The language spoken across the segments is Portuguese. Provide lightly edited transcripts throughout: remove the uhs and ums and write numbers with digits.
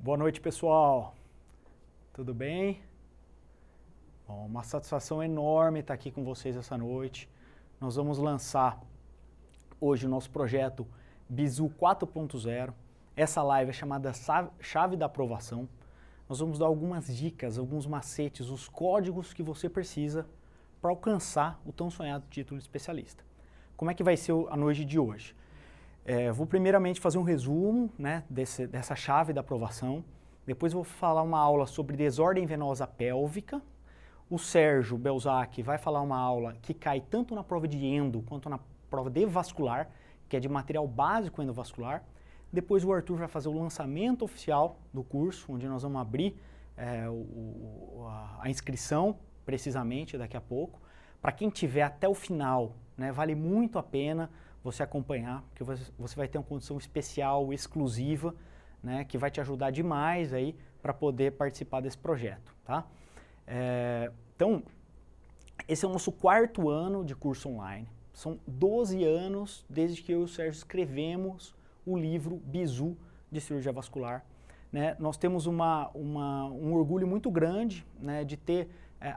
Boa noite, pessoal. Tudo bem? Bom, uma satisfação enorme estar aqui com vocês essa noite. Nós vamos lançar hoje o nosso projeto Bizu 4.0. Essa live é chamada Chave da Aprovação. Nós vamos dar algumas dicas, alguns macetes, os códigos que você precisa para alcançar o tão sonhado título de especialista. Como é que vai ser a noite de hoje? Vou primeiramente fazer um resumo, né, dessa chave da aprovação. Depois vou falar uma aula sobre desordem venosa pélvica. O Sérgio Belzac vai falar uma aula que cai tanto na prova de endo quanto na prova de vascular, que é de material básico endovascular. Depois o Arthur vai fazer o lançamento oficial do curso, onde nós vamos abrir a inscrição, precisamente, daqui a pouco. Para quem tiver até o final, né, vale muito a pena você acompanhar, porque você vai ter uma condição especial, exclusiva, né, que vai te ajudar demais aí para poder participar desse projeto, tá? Então, esse é o nosso 4º ano de curso online. São 12 anos desde que eu e o Sérgio escrevemos o livro Bizu de cirurgia vascular, né? Nós temos um orgulho muito grande, né, de ter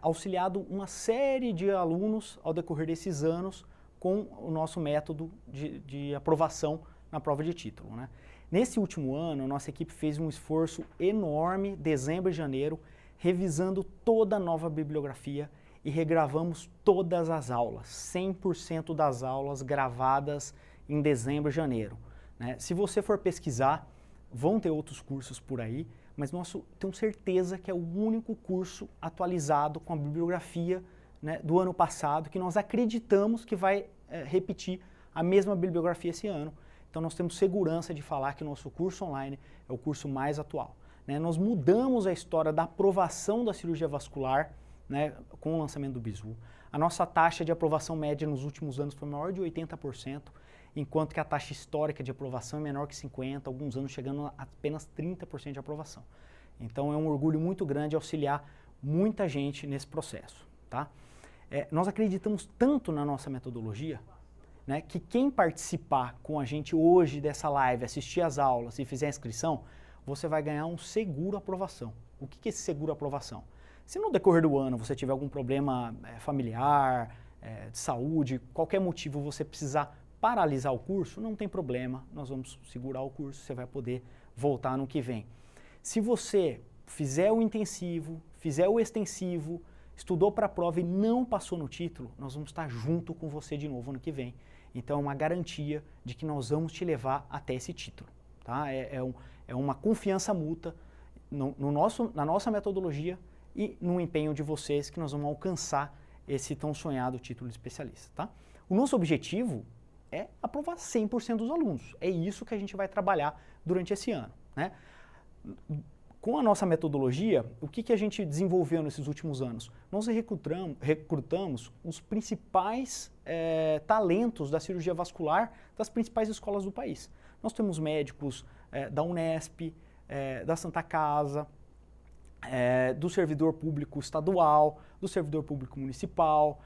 auxiliado uma série de alunos ao decorrer desses anos com o nosso método de aprovação na prova de título, né? Nesse último ano, a nossa equipe fez um esforço enorme, dezembro e janeiro, revisando toda a nova bibliografia e regravamos todas as aulas, 100% das aulas gravadas em dezembro e janeiro, né? Se você for pesquisar, vão ter outros cursos por aí, mas tenho certeza que é o único curso atualizado com a bibliografia, né, do ano passado, que nós acreditamos que vai repetir a mesma bibliografia esse ano. Então nós temos segurança de falar que o nosso curso online é o curso mais atual, né? Nós mudamos a história da aprovação da cirurgia vascular, né, com o lançamento do Bizu. A nossa taxa de aprovação média nos últimos anos foi maior de 80%, enquanto que a taxa histórica de aprovação é menor que 50%, alguns anos chegando a apenas 30% de aprovação. Então é um orgulho muito grande auxiliar muita gente nesse processo, tá? Nós acreditamos tanto na nossa metodologia, né, que quem participar com a gente hoje dessa live, assistir às aulas e fizer a inscrição, você vai ganhar um seguro aprovação. O que é esse seguro aprovação? Se no decorrer do ano você tiver algum problema familiar, de saúde, qualquer motivo você precisar paralisar o curso, não tem problema, nós vamos segurar o curso, você vai poder voltar no que vem. Se você fizer o intensivo, fizer o extensivo, estudou para a prova e não passou no título, nós vamos estar junto com você de novo ano que vem. Então é uma garantia de que nós vamos te levar até esse título, tá? É uma confiança mútua na nossa metodologia e no empenho de vocês que nós vamos alcançar esse tão sonhado título de especialista, tá? O nosso objetivo é aprovar 100% dos alunos. É isso que a gente vai trabalhar durante esse ano, né? Com a nossa metodologia, o que a gente desenvolveu nesses últimos anos? Nós recrutamos os principais talentos da cirurgia vascular das principais escolas do país. Nós temos médicos da Unesp, da Santa Casa, do servidor público estadual, do servidor público municipal,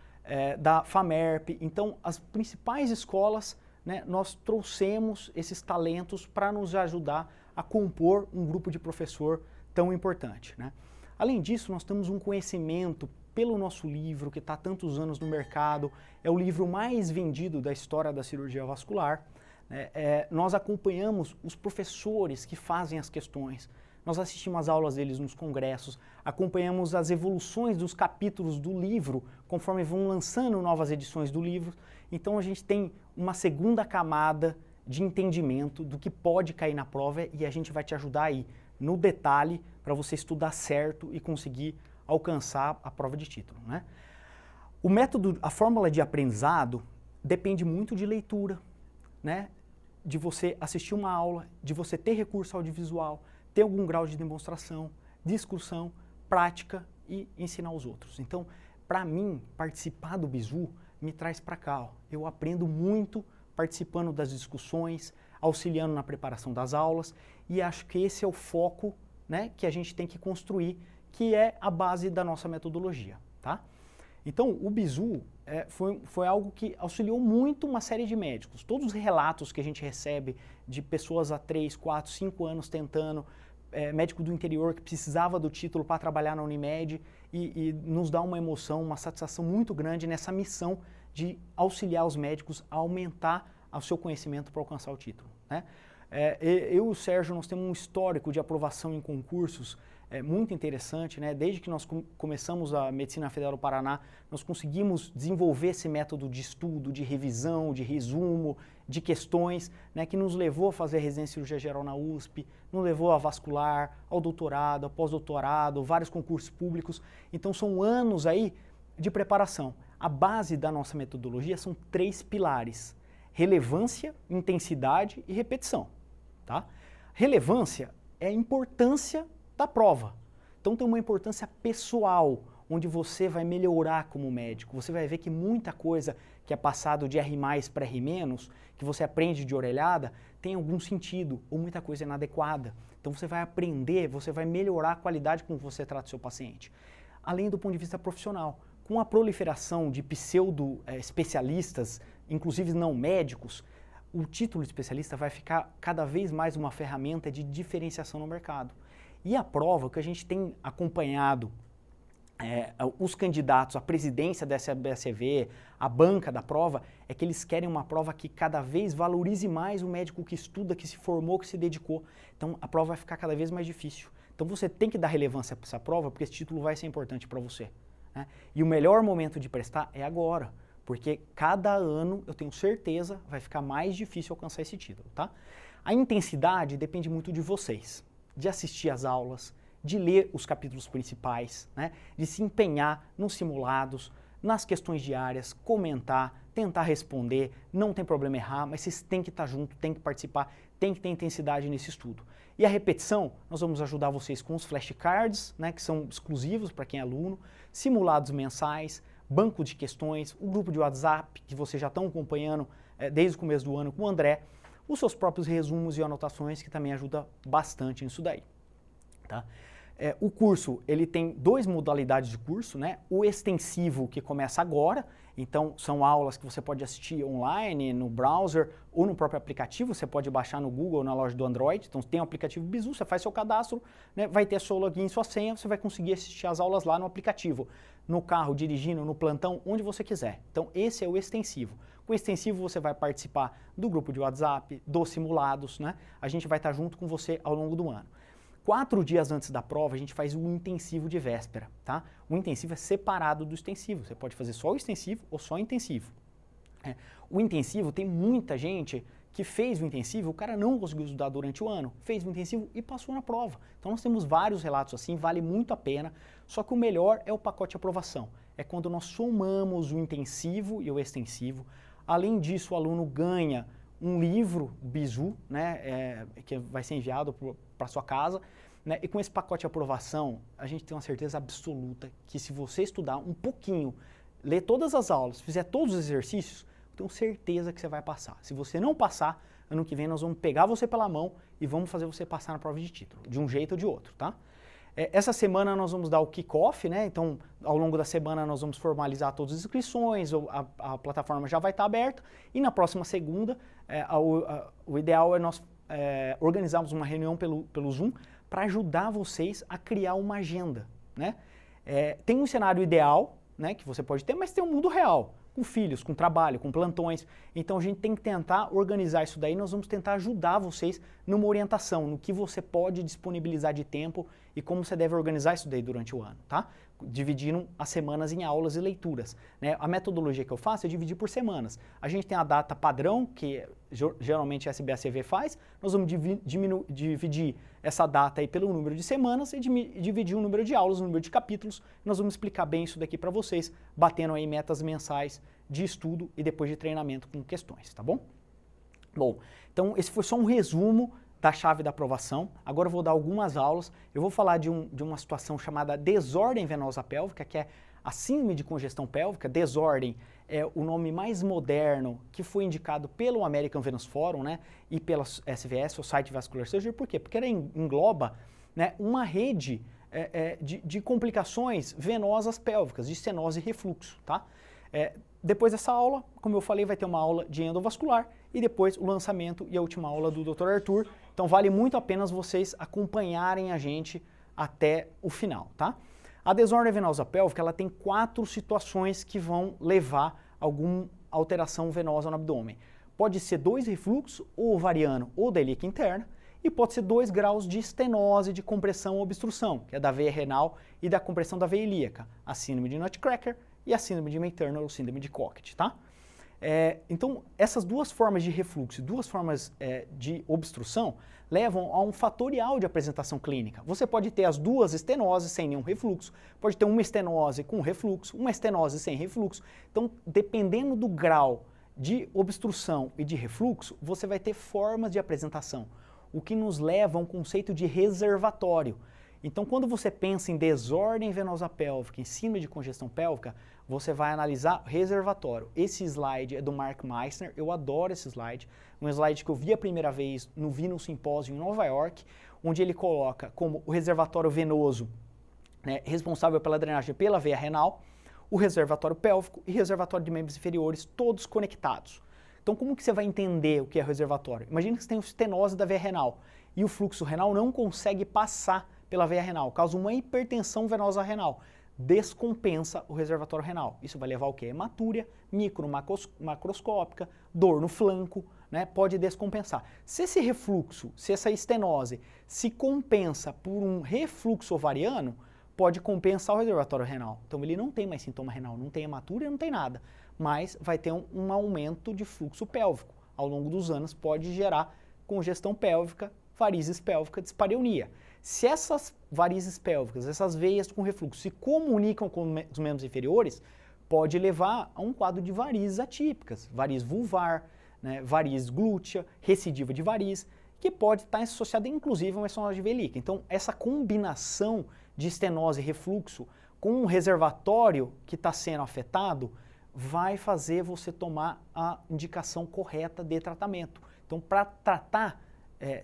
da FAMERP. Então, as principais escolas, né, nós trouxemos esses talentos para nos ajudar a compor um grupo de professor tão importante, né? Além disso, nós temos um conhecimento pelo nosso livro, que está há tantos anos no mercado, é o livro mais vendido da história da cirurgia vascular, né? Nós acompanhamos os professores que fazem as questões, nós assistimos às aulas deles nos congressos, acompanhamos as evoluções dos capítulos do livro, conforme vão lançando novas edições do livro. Então a gente tem uma segunda camada de entendimento do que pode cair na prova e a gente vai te ajudar aí no detalhe para você estudar certo e conseguir alcançar a prova de título, né? O método, a fórmula de aprendizado depende muito de leitura, né? De você assistir uma aula, de você ter recurso audiovisual, ter algum grau de demonstração, discussão, prática e ensinar os outros. Então, para mim, participar do Bizu me traz para cá, ó. Eu aprendo muito participando das discussões, auxiliando na preparação das aulas, e acho que esse é o foco, né, que a gente tem que construir, que é a base da nossa metodologia, tá? Então, o Bizu foi algo que auxiliou muito uma série de médicos. Todos os relatos que a gente recebe de pessoas há 3, 4, 5 anos tentando, médico do interior que precisava do título para trabalhar na Unimed e nos dá uma emoção, uma satisfação muito grande nessa missão de auxiliar os médicos a aumentar o seu conhecimento para alcançar o título, né? Eu e o Sérgio, nós temos um histórico de aprovação em concursos muito interessante, né? Desde que nós começamos a Medicina Federal do Paraná, nós conseguimos desenvolver esse método de estudo, de revisão, de resumo, de questões, né? Que nos levou a fazer a residência em cirurgia geral na USP, nos levou a vascular, ao doutorado, ao pós-doutorado, vários concursos públicos. Então são anos aí de preparação. A base da nossa metodologia são 3 pilares: relevância, intensidade e repetição, tá? Relevância é a importância da prova. Então tem uma importância pessoal, onde você vai melhorar como médico. Você vai ver que muita coisa que é passado de R+, para R-, que você aprende de orelhada, tem algum sentido, ou muita coisa inadequada. Então você vai aprender, você vai melhorar a qualidade com que você trata o seu paciente. Além do ponto de vista profissional, com a proliferação de pseudo-especialistas, inclusive não médicos, o título de especialista vai ficar cada vez mais uma ferramenta de diferenciação no mercado. E a prova, que a gente tem acompanhado os candidatos à presidência da SBSV, a banca da prova, é que eles querem uma prova que cada vez valorize mais o médico que estuda, que se formou, que se dedicou. Então a prova vai ficar cada vez mais difícil. Então você tem que dar relevância para essa prova, porque esse título vai ser importante para você, né? E o melhor momento de prestar é agora, porque cada ano, eu tenho certeza, vai ficar mais difícil alcançar esse título, tá? A intensidade depende muito de vocês, de assistir às aulas, de ler os capítulos principais, né? De se empenhar nos simulados, nas questões diárias, comentar, tentar responder, não tem problema errar, mas vocês têm que estar junto, têm que participar, tem que ter intensidade nesse estudo. E a repetição, nós vamos ajudar vocês com os flashcards, né, que são exclusivos para quem é aluno, simulados mensais, banco de questões, o grupo de WhatsApp, que vocês já estão acompanhando desde o começo do ano com o André, os seus próprios resumos e anotações, que também ajuda bastante nisso daí, tá? O curso, ele tem 2 modalidades de curso, né? O extensivo, que começa agora, então são aulas que você pode assistir online, no browser ou no próprio aplicativo, você pode baixar no Google ou na loja do Android, então tem o aplicativo Bizu, você faz seu cadastro, né? Vai ter seu login e sua senha, você vai conseguir assistir as aulas lá no aplicativo, no carro, dirigindo, no plantão, onde você quiser. Então esse é o extensivo. Com o extensivo você vai participar do grupo de WhatsApp, dos simulados, né? A gente vai estar junto com você ao longo do ano. 4 dias antes da prova, a gente faz o intensivo de véspera, tá? O intensivo é separado do extensivo. Você pode fazer só o extensivo ou só o intensivo. O intensivo, tem muita gente que fez o intensivo, o cara não conseguiu estudar durante o ano, fez o intensivo e passou na prova. Então nós temos vários relatos assim, vale muito a pena, só que o melhor é o pacote de aprovação. É quando nós somamos o intensivo e o extensivo. Além disso, o aluno ganha um livro Bizu, né, que vai ser enviado para sua casa, né, e com esse pacote de aprovação, a gente tem uma certeza absoluta que se você estudar um pouquinho, ler todas as aulas, fizer todos os exercícios, eu tenho certeza que você vai passar. Se você não passar, ano que vem nós vamos pegar você pela mão e vamos fazer você passar na prova de título, de um jeito ou de outro, tá? Essa semana nós vamos dar o kick-off, né? Então, ao longo da semana nós vamos formalizar todas as inscrições, a plataforma já vai estar aberta, e na próxima segunda, o ideal é nós organizarmos uma reunião pelo Zoom para ajudar vocês a criar uma agenda, né? Tem um cenário ideal, né, que você pode ter, mas tem um mundo real, com filhos, com trabalho, com plantões. Então a gente tem que tentar organizar isso daí, nós vamos tentar ajudar vocês numa orientação, no que você pode disponibilizar de tempo e como você deve organizar isso daí durante o ano, tá? Dividindo as semanas em aulas e leituras, né? A metodologia que eu faço é dividir por semanas. A gente tem a data padrão, que geralmente a SBSV faz, nós vamos dividir essa data aí pelo número de semanas e dividir o número de aulas, o número de capítulos. Nós vamos explicar bem isso daqui para vocês, batendo aí metas mensais de estudo e depois de treinamento com questões, tá bom? Bom, então esse foi só um resumo da chave da aprovação. Agora eu vou dar algumas aulas. Eu vou falar de uma situação chamada desordem venosa pélvica, que é a síndrome de congestão pélvica. Desordem é o nome mais moderno que foi indicado pelo American Venous Forum, né, e pela SVS, Society Vascular Surgery. Por quê? Porque ela engloba, né, uma rede de complicações venosas pélvicas, de estenose e refluxo, tá? depois dessa aula, como eu falei, vai ter uma aula de endovascular e depois o lançamento e a última aula do Dr. Arthur. Então vale muito a pena vocês acompanharem a gente até o final, tá? A desordem venosa pélvica, ela tem 4 situações que vão levar a alguma alteração venosa no abdômen. Pode ser 2 refluxo, ou ovariano, ou da ilíaca interna, e pode ser 2 graus de estenose, de compressão ou obstrução, que é da veia renal e da compressão da veia ilíaca, a síndrome de Nutcracker e a síndrome de Maternal ou síndrome de Cockett, tá? Então, essas 2 formas de refluxo e 2 formas de obstrução levam a um fatorial de apresentação clínica. Você pode ter as 2 estenoses sem nenhum refluxo, pode ter uma estenose com refluxo, uma estenose sem refluxo. Então, dependendo do grau de obstrução e de refluxo, você vai ter formas de apresentação, o que nos leva a um conceito de reservatório. Então, quando você pensa em desordem venosa pélvica, em síndrome de congestão pélvica, você vai analisar reservatório. Esse slide é do Mark Meissner, eu adoro esse slide, um slide que eu vi a primeira vez no Venous Symposium em Nova York, onde ele coloca como o reservatório venoso, né, responsável pela drenagem pela veia renal, o reservatório pélvico e reservatório de membros inferiores, todos conectados. Então, como que você vai entender o que é reservatório? Imagina que você tem uma estenose da veia renal e o fluxo renal não consegue passar pela veia renal, causa uma hipertensão venosa renal, descompensa o reservatório renal. Isso vai levar ao quê? Hematúria macroscópica, dor no flanco, né? Pode descompensar. Se esse refluxo, se essa estenose se compensa por um refluxo ovariano, pode compensar o reservatório renal. Então ele não tem mais sintoma renal, não tem hematúria, não tem nada, mas vai ter um aumento de fluxo pélvico. Ao longo dos anos pode gerar congestão pélvica, varizes pélvica, dispareunia. Se essas varizes pélvicas, essas veias com refluxo se comunicam com os membros inferiores, pode levar a um quadro de varizes atípicas, variz vulvar, né, variz glútea, recidiva de variz, que pode estar associada inclusive a uma estenose de veia ilíaca. Então, essa combinação de estenose e refluxo com um reservatório que está sendo afetado vai fazer você tomar a indicação correta de tratamento. Então, para tratar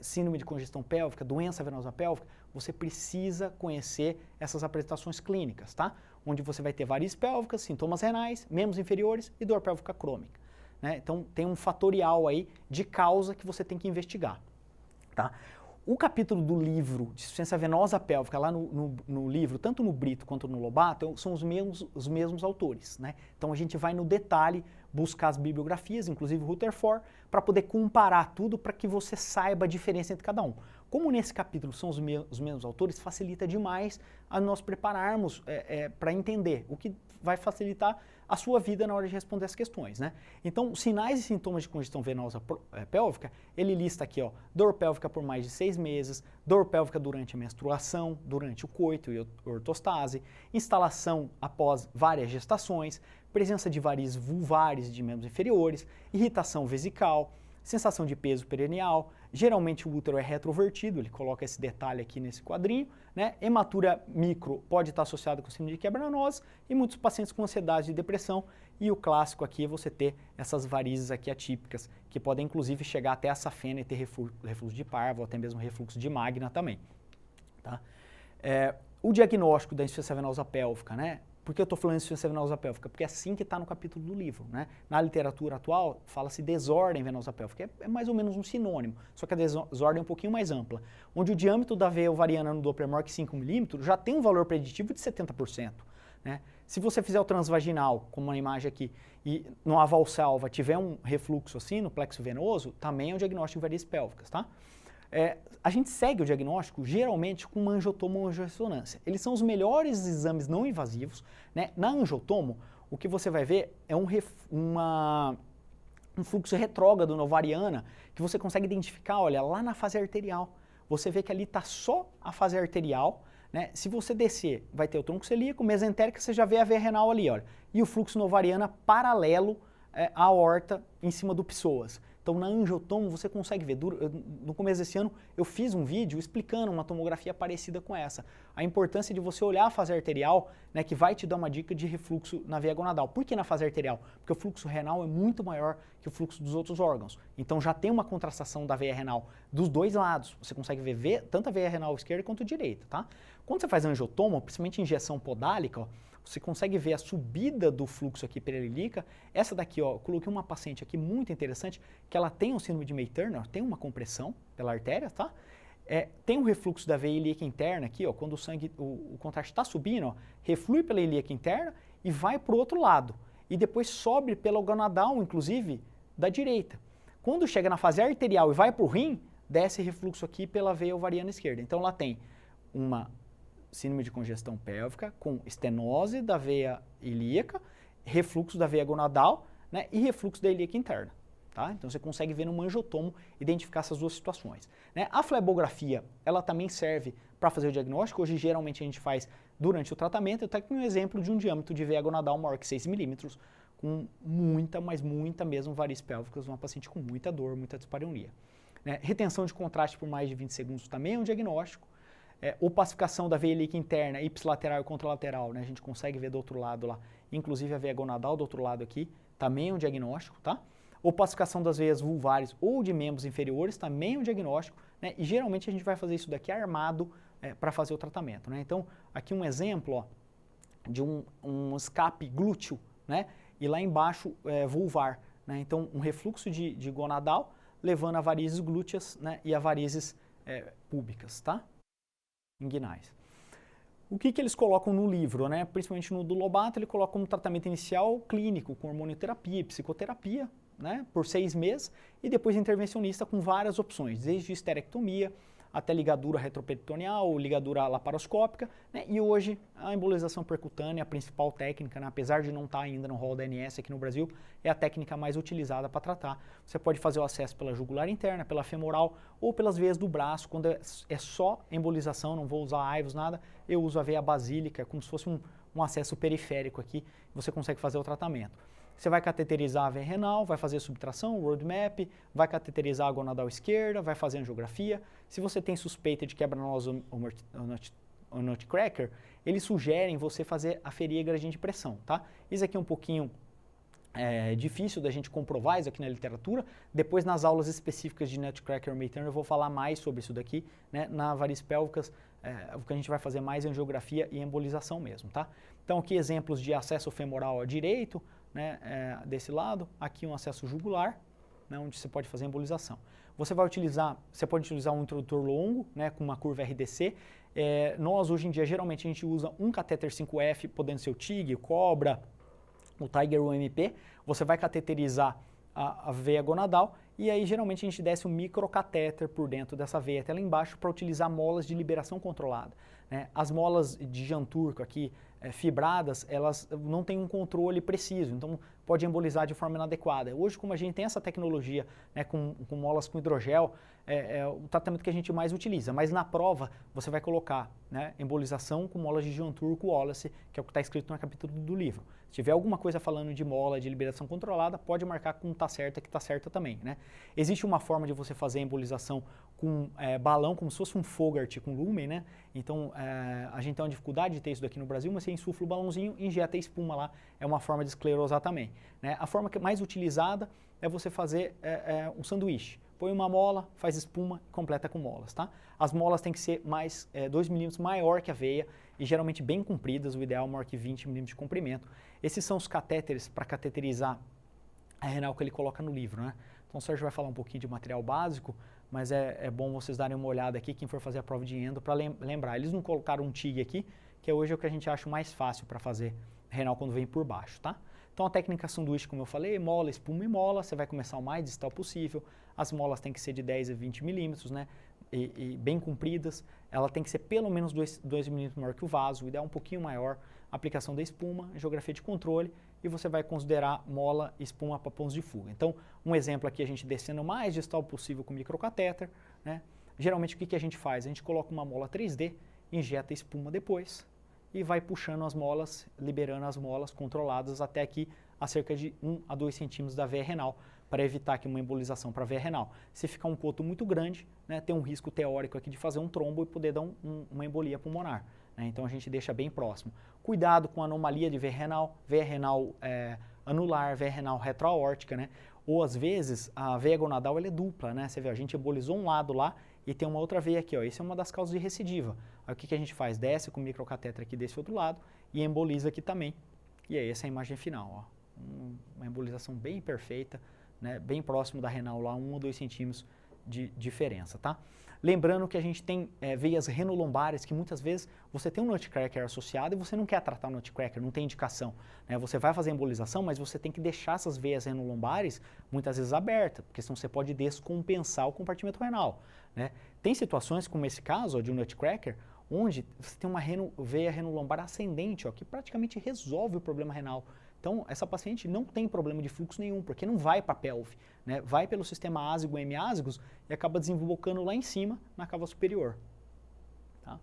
síndrome de congestão pélvica, doença venosa pélvica, você precisa conhecer essas apresentações clínicas, tá? Onde você vai ter varizes pélvicas, sintomas renais, membros inferiores e dor pélvica crônica, né? Então tem um fatorial aí de causa que você tem que investigar, tá? O capítulo do livro de insuficiência venosa pélvica, lá no livro, tanto no Brito quanto no Lobato, são os mesmos autores, né? Então a gente vai no detalhe buscar as bibliografias, inclusive o Rutherford, para poder comparar tudo para que você saiba a diferença entre cada um. Como nesse capítulo são os mesmos autores, facilita demais a nós prepararmos para entender, o que vai facilitar a sua vida na hora de responder as questões, né? Então, sinais e sintomas de congestão venosa pélvica, ele lista aqui, ó, dor pélvica por mais de 6 meses, dor pélvica durante a menstruação, durante o coito e ortostase, instalação após várias gestações, presença de varizes vulvares de membros inferiores, irritação vesical, sensação de peso perineal, geralmente o útero é retrovertido, ele coloca esse detalhe aqui nesse quadrinho, né? Hematúria micro pode estar associada com síndrome de quebra-nós e muitos pacientes com ansiedade e depressão, e o clássico aqui é você ter essas varizes aqui atípicas, que podem inclusive chegar até a safena e ter refluxo de parvo, ou até mesmo refluxo de magna também, tá? O diagnóstico da insuficiência venosa pélvica, né? Por que eu estou falando de insuficiência venosa pélvica? Porque é assim que está no capítulo do livro, né? Na literatura atual, fala-se desordem venosa pélvica, é mais ou menos um sinônimo, só que a desordem é um pouquinho mais ampla, onde o diâmetro da veia ovariana no Doppler maior que 5 mm já tem um valor preditivo de 70%, né? Se você fizer o transvaginal, como na imagem aqui, e no a valsalva tiver um refluxo assim, no plexo venoso, também é um diagnóstico de varizes pélvicas, tá? A gente segue o diagnóstico geralmente com uma angiotomo ou angiorressonância. Eles são os melhores exames não invasivos, né? Na angiotomo, o que você vai ver é um fluxo retrógrado na ovariana que você consegue identificar, olha, lá na fase arterial. Você vê que ali está só a fase arterial, né? Se você descer, vai ter o tronco celíaco, mesentérica, você já vê a veia renal ali, olha. E o fluxo na ovariana paralelo à aorta em cima do psoas. Então, na angiotomo, você consegue ver. No começo desse ano, eu fiz um vídeo explicando uma tomografia parecida com essa. A importância de você olhar a fase arterial, né, que vai te dar uma dica de refluxo na veia gonadal. Por que na fase arterial? Porque o fluxo renal é muito maior que o fluxo dos outros órgãos. Então, já tem uma contratação da veia renal dos dois lados. Você consegue ver tanto a veia renal esquerda quanto a direita, tá? Quando você faz angiotomo, principalmente injeção podálica, ó, você consegue ver a subida do fluxo aqui pela ilíaca. Essa daqui, ó, eu coloquei uma paciente aqui muito interessante, que ela tem um síndrome de May-Turner, tem uma compressão pela artéria, tá? Tem um refluxo da veia ilíaca interna aqui, ó, quando o sangue, o contraste está subindo, ó, reflui pela ilíaca interna e vai para o outro lado. E depois sobe pela gonadal, inclusive, da direita. Quando chega na fase arterial e vai para o rim, desce refluxo aqui pela veia ovariana esquerda. Então ela tem uma síndrome de congestão pélvica com estenose da veia ilíaca, refluxo da veia gonadal, né, e refluxo da ilíaca interna. Tá? Então você consegue ver no manjotomo identificar essas duas situações. Né? A flebografia, ela também serve para fazer o diagnóstico. Hoje geralmente a gente faz durante o tratamento. Eu tenho aqui um exemplo de um diâmetro de veia gonadal maior que 6 milímetros, com muita, mas muita mesmo varizes pélvicas, uma paciente com muita dor, muita dispareunia. Né? Retenção de contraste por mais de 20 segundos também é um diagnóstico. Opacificação da veia ilíaca interna, ipsilateral e contralateral, né? A gente consegue ver do outro lado lá, inclusive a veia gonadal do outro lado aqui, também é um diagnóstico, tá? Opacificação das veias vulvares ou de membros inferiores também é um diagnóstico, né? E geralmente a gente vai fazer isso daqui armado para fazer o tratamento, né? Então, aqui um exemplo, ó, de um escape glúteo, né? E lá embaixo vulvar, né? Então, um refluxo de gonadal levando a varizes glúteas, né? E a varizes púbicas, tá? Inguinais. O que eles colocam no livro, né? Principalmente no do Lobato, ele coloca como tratamento inicial clínico, com hormonioterapia, psicoterapia, né? Por 6 meses, e depois intervencionista com várias opções, desde esterectomia até ligadura retroperitoneal, ligadura laparoscópica, né? E hoje a embolização percutânea, a principal técnica, né? Apesar de não estar ainda no rol da ANS aqui no Brasil, é a técnica mais utilizada para tratar. Você pode fazer o acesso pela jugular interna, pela femoral ou pelas veias do braço. Quando é só embolização, não vou usar AIVOS, nada, eu uso a veia basílica, como se fosse um acesso periférico aqui, você consegue fazer o tratamento. Você vai cateterizar a veia renal, vai fazer subtração, roadmap, vai cateterizar a gonadal esquerda, vai fazer angiografia. Se você tem suspeita de quebra-nose ou nutcracker, eles sugerem você fazer aferir gradiente de pressão, tá? Isso aqui é um pouquinho difícil da gente comprovar isso aqui na literatura. Depois, nas aulas específicas de nutcracker ou May-Turner, eu vou falar mais sobre isso daqui, né? Na varizes pélvicas, o que a gente vai fazer mais é angiografia e embolização mesmo, tá? Então, aqui exemplos de acesso femoral a direito, né, desse lado, aqui um acesso jugular, né, onde você pode fazer a embolização. Você pode utilizar um introdutor longo, né, com uma curva RDC. Nós, hoje em dia, geralmente a gente usa um catéter 5F, podendo ser o TIG, o Cobra, o Tiger UMP. Você vai cateterizar a veia gonadal e aí geralmente a gente desce um microcatéter por dentro dessa veia até lá embaixo para utilizar molas de liberação controlada. Né? As molas de Janturco aqui, fibradas, elas não têm um controle preciso, então pode embolizar de forma inadequada. Hoje, como a gente tem essa tecnologia, né, com molas com hidrogel, é o tratamento que a gente mais utiliza, mas na prova você vai colocar, né, embolização com molas de Janturco Wallace, que é o que está escrito no capítulo do livro. Se tiver alguma coisa falando de mola de liberação controlada, pode marcar com tá certa que tá certa também, né? Existe uma forma de você fazer a embolização com balão, como se fosse um Fogarty com lumen, né? Então, a gente tem uma dificuldade de ter isso daqui no Brasil, mas você insufla o balãozinho e injeta a espuma lá, é uma forma de esclerosar também, né? A forma mais utilizada é você fazer um sanduíche. Põe uma mola, faz espuma e completa com molas, tá? As molas têm que ser 2 milímetros maior que a veia e geralmente bem compridas, o ideal é maior que 20 milímetros de comprimento. Esses são os catéteres para cateterizar a renal que ele coloca no livro, né? Então o Sérgio vai falar um pouquinho de material básico, mas é bom vocês darem uma olhada aqui, quem for fazer a prova de endo, para lembrar. Eles não colocaram um TIG aqui, que hoje é o que a gente acha mais fácil para fazer renal quando vem por baixo, tá? Então a técnica sanduíche, como eu falei, mola, espuma e mola, você vai começar o mais distal possível. As molas têm que ser de 10 a 20 milímetros, né? E bem compridas. Ela tem que ser pelo menos 2 milímetros maior que o vaso, o ideal é um pouquinho maior. Aplicação da espuma, geografia de controle, e você vai considerar mola e espuma para pontos de fuga. Então, um exemplo aqui, a gente descendo o mais distal possível com microcatéter, né? Geralmente o que a gente faz? A gente coloca uma mola 3D, injeta espuma depois, e vai puxando as molas, liberando as molas controladas até aqui a cerca de 1 a 2 centímetros da veia renal, para evitar que uma embolização para a veia renal. Se ficar um coto muito grande, né, tem um risco teórico aqui de fazer um trombo e poder dar uma embolia pulmonar. Né, então a gente deixa bem próximo. Cuidado com a anomalia de veia renal anular, veia renal retroaórtica, né? Ou às vezes a veia gonadal ela é dupla, né? Você vê, a gente embolizou um lado lá e tem uma outra veia aqui, ó. Isso é uma das causas de recidiva. Aí o que a gente faz? Desce com o microcatéter aqui desse outro lado e emboliza aqui também. E aí essa é a imagem final, ó. Uma embolização bem perfeita, né, bem próximo da renal lá, 1 ou 2 centímetros de diferença, tá? Lembrando que a gente tem veias renolombares que muitas vezes você tem um nutcracker associado e você não quer tratar o nutcracker, não tem indicação, né? Você vai fazer a embolização, mas você tem que deixar essas veias renolombares muitas vezes abertas, porque senão você pode descompensar o compartimento renal, né? Tem situações como esse caso, ó, de um nutcracker, onde você tem uma veia renolombar ascendente, ó, que praticamente resolve o problema renal. Então, essa paciente não tem problema de fluxo nenhum, porque não vai para a pelve, né? Vai pelo sistema ásigo hemiásicos e acaba desembocando lá em cima, na cava superior. Tá?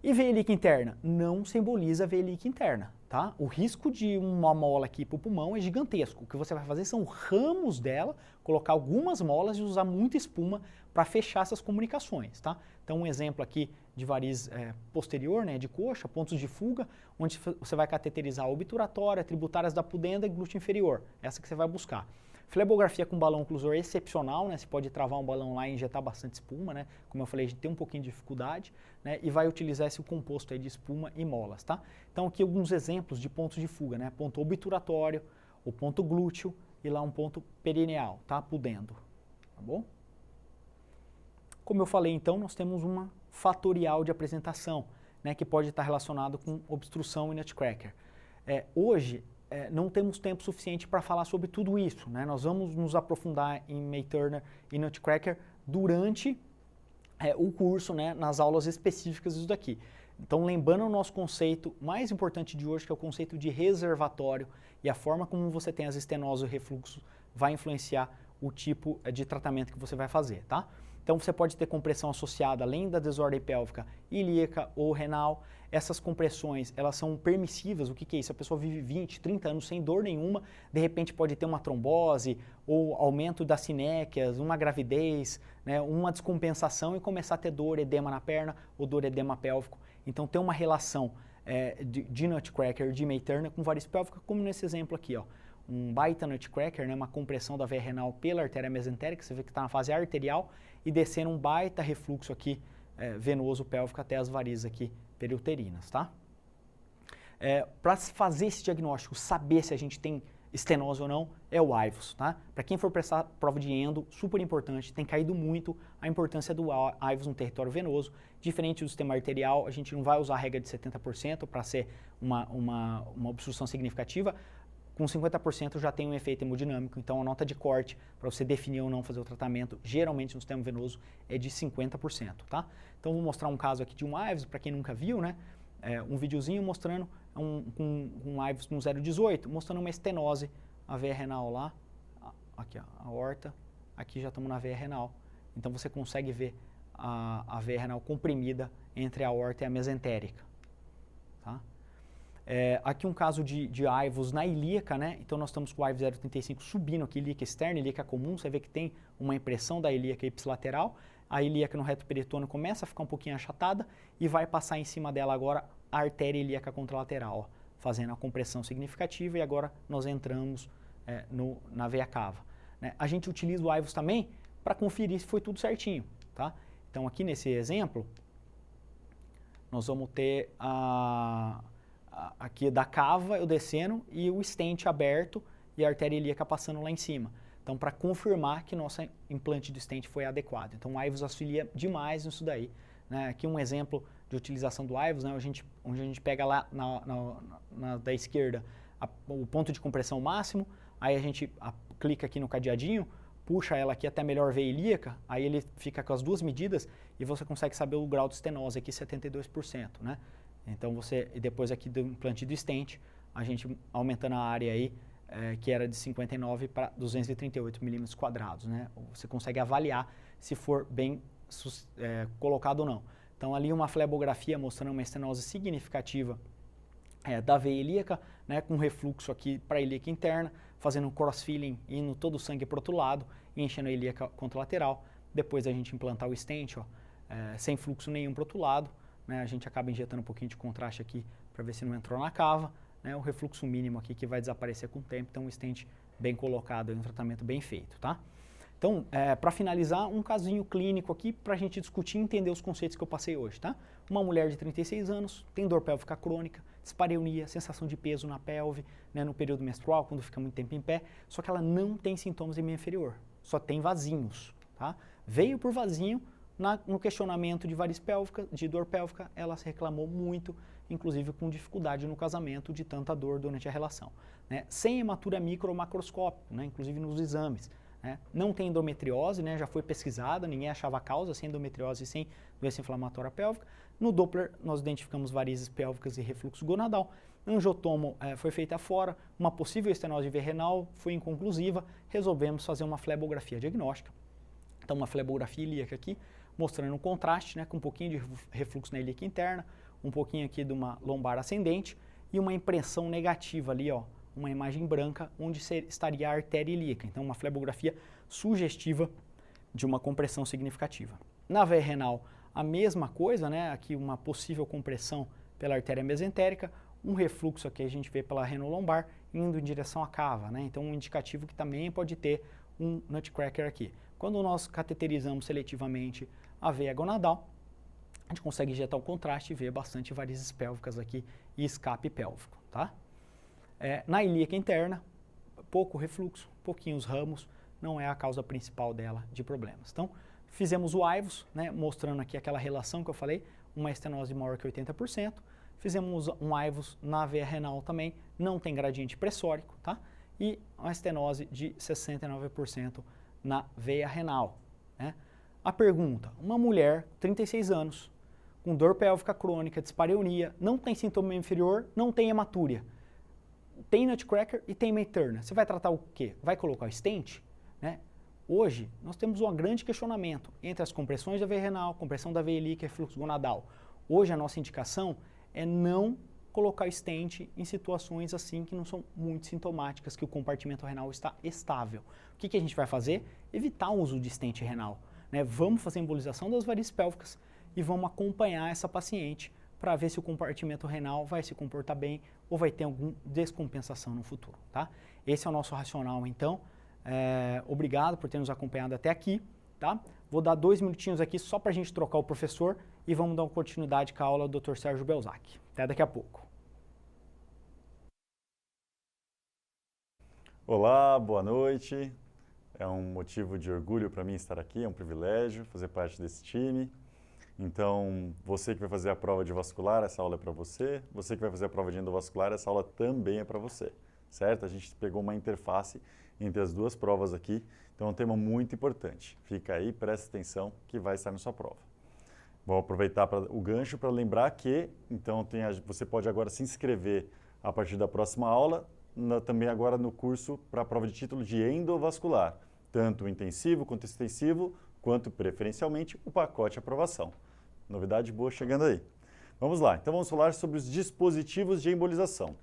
E veia ilíaca interna? Não se emboliza a veia ilíaca interna. Tá? O risco de uma mola aqui para o pulmão é gigantesco. O que você vai fazer são ramos dela, colocar algumas molas e usar muita espuma para fechar essas comunicações. Tá? Então, um exemplo aqui de variz posterior, né, de coxa, pontos de fuga, onde você vai cateterizar a obturatória, tributárias da pudenda e glúteo inferior. Essa que você vai buscar. Flebografia com balão oclusor excepcional, né? Você pode travar um balão lá e injetar bastante espuma, né? Como eu falei, a gente tem um pouquinho de dificuldade, né? E vai utilizar esse composto aí de espuma e molas, tá? Então aqui alguns exemplos de pontos de fuga, né? Ponto obturatório, o ponto glúteo e lá um ponto perineal, tá? Pudendo, tá bom? Como eu falei, então, nós temos uma fatorial de apresentação, né? Que pode estar relacionado com obstrução e nutcracker. Hoje, não temos tempo suficiente para falar sobre tudo isso, né? Nós vamos nos aprofundar em May Turner e nutcracker durante o curso, né? Nas aulas específicas disso daqui. Então, lembrando o nosso conceito mais importante de hoje, que é o conceito de reservatório e a forma como você tem as estenoses e refluxos vai influenciar o tipo de tratamento que você vai fazer, tá? Então, você pode ter compressão associada, além da desordem pélvica, ilíaca ou renal. Essas compressões, elas são permissivas. O que é isso? A pessoa vive 20, 30 anos sem dor nenhuma, de repente pode ter uma trombose ou aumento das sinéquias, uma gravidez, né, uma descompensação e começar a ter dor, edema na perna ou dor, edema pélvico. Então, tem uma relação de nutcracker, de May Turner com variz pélvica, como nesse exemplo aqui, ó. Um baita nutcracker, né, uma compressão da veia renal pela artéria mesentérica, você vê que está na fase arterial, e descendo um baita refluxo aqui venoso pélvico até as varizes aqui periuterinas, tá? Para fazer esse diagnóstico, saber se a gente tem estenose ou não, é o IVUS, tá? Para quem for prestar prova de endo, super importante, tem caído muito a importância do IVUS no território venoso. Diferente do sistema arterial, a gente não vai usar a regra de 70% para ser uma obstrução significativa. Com 50% já tem um efeito hemodinâmico, então a nota de corte para você definir ou não fazer o tratamento, geralmente no sistema venoso, é de 50%, tá? Então vou mostrar um caso aqui de um IVUS, para quem nunca viu, né? Um videozinho mostrando um IVUS no 0,18, mostrando uma estenose, a veia renal lá, aqui ó, a aorta, aqui já estamos na veia renal. Então você consegue ver a veia renal comprimida entre a aorta e a mesentérica, tá? Aqui um caso de IVUS na ilíaca, né? Então nós estamos com o IVUS 0,35 subindo aqui, ilíaca externa, ilíaca comum, você vê que tem uma impressão da ilíaca ipsilateral, a ilíaca no reto peritônio começa a ficar um pouquinho achatada e vai passar em cima dela agora a artéria ilíaca contralateral, ó, fazendo a compressão significativa e agora nós entramos na veia cava, né? A gente utiliza o IVUS também para conferir se foi tudo certinho, tá? Então aqui nesse exemplo, nós vamos ter aqui da cava eu descendo e o stent aberto e a artéria ilíaca passando lá em cima. Então, para confirmar que nosso implante de stent foi adequado. Então, o IVUS auxilia demais nisso daí, né? Aqui um exemplo de utilização do IVUS, né? Onde a gente pega lá da esquerda o ponto de compressão máximo, aí a gente clica aqui no cadeadinho, puxa ela aqui até a melhor veia ilíaca, aí ele fica com as duas medidas e você consegue saber o grau de estenose aqui, 72%, né? Então e depois aqui do implante do stent, a gente aumentando a área aí, que era de 59 para 238 milímetros quadrados, né? Você consegue avaliar se for bem colocado ou não. Então ali uma flebografia mostrando uma estenose significativa da veia ilíaca, né? Com refluxo aqui para a ilíaca interna, fazendo um cross-filling, indo todo o sangue para o outro lado e enchendo a ilíaca contralateral. Depois a gente implantar o stent, ó, sem fluxo nenhum para o outro lado, né? A gente acaba injetando um pouquinho de contraste aqui para ver se não entrou na cava, né? O refluxo mínimo aqui que vai desaparecer com o tempo, então um stent bem colocado, um tratamento bem feito, tá? Então, para finalizar, um casinho clínico aqui para a gente discutir e entender os conceitos que eu passei hoje, tá? Uma mulher de 36 anos, tem dor pélvica crônica, dispareunia, sensação de peso na pelve, né, no período menstrual, quando fica muito tempo em pé, só que ela não tem sintomas em membro inferior, só tem vasinhos, tá? Veio por vasinho, no questionamento de variz pélvica, de dor pélvica, ela se reclamou muito, inclusive com dificuldade no casamento de tanta dor durante a relação, né? Sem hematura micro ou macroscópico, né, inclusive nos exames. Não tem endometriose, né, já foi pesquisada, ninguém achava a causa sem endometriose e sem doença inflamatória pélvica. No Doppler, nós identificamos varizes pélvicas e refluxo gonadal. Angiotomo foi feita fora, uma possível estenose de veia renal foi inconclusiva, resolvemos fazer uma flebografia diagnóstica. Então, uma flebografia ilíaca aqui, mostrando um contraste, né, com um pouquinho de refluxo na ilíaca interna, um pouquinho aqui de uma lombar ascendente e uma impressão negativa ali, ó, uma imagem branca onde estaria a artéria ilíaca. Então, uma flebografia sugestiva de uma compressão significativa. Na veia renal, a mesma coisa, né? Aqui uma possível compressão pela artéria mesentérica, um refluxo aqui a gente vê pela renolombar indo em direção à cava, né? Então, um indicativo que também pode ter um nutcracker aqui. Quando nós cateterizamos seletivamente a veia gonadal, a gente consegue injetar o contraste e ver bastante varizes pélvicas aqui e escape pélvico, tá? Na ilíaca interna, pouco refluxo, pouquinhos ramos, não é a causa principal dela de problemas. Então, fizemos o AIVOS, né, mostrando aqui aquela relação que eu falei, uma estenose maior que 80%. Fizemos um AIVOS na veia renal também, não tem gradiente pressórico, tá? E uma estenose de 69% na veia renal, né? A pergunta, uma mulher, 36 anos, com dor pélvica crônica, dispareunia, não tem sintoma inferior, não tem hematúria, tem nutcracker e tem Mayturna. Você vai tratar o quê? Vai colocar o stent? Né? Hoje, nós temos um grande questionamento entre as compressões da veia renal, compressão da veia ilíaca e fluxo gonadal. Hoje, a nossa indicação é não colocar o stent em situações assim que não são muito sintomáticas, que o compartimento renal está estável. O que a gente vai fazer? Evitar o uso de stent renal, né? Vamos fazer a embolização das varizes pélvicas e vamos acompanhar essa paciente para ver se o compartimento renal vai se comportar bem ou vai ter alguma descompensação no futuro, tá? Esse é o nosso racional, então. Obrigado por ter nos acompanhado até aqui, tá? Vou dar 2 minutinhos aqui só para a gente trocar o professor e vamos dar uma continuidade com a aula do Dr. Sérgio Belzac. Até daqui a pouco. Olá, boa noite. É um motivo de orgulho para mim estar aqui, é um privilégio fazer parte desse time. Então, você que vai fazer a prova de vascular, essa aula é para você. Você que vai fazer a prova de endovascular, essa aula também é para você, certo? A gente pegou uma interface entre as duas provas aqui, então é um tema muito importante. Fica aí, presta atenção que vai estar na sua prova. Vou aproveitar o gancho para lembrar que, então, você pode agora se inscrever a partir da próxima aula, também agora no curso para a prova de título de endovascular, tanto o intensivo quanto o extensivo, quanto preferencialmente o pacote aprovação. Novidade boa chegando aí. Vamos lá, então vamos falar sobre os dispositivos de embolização.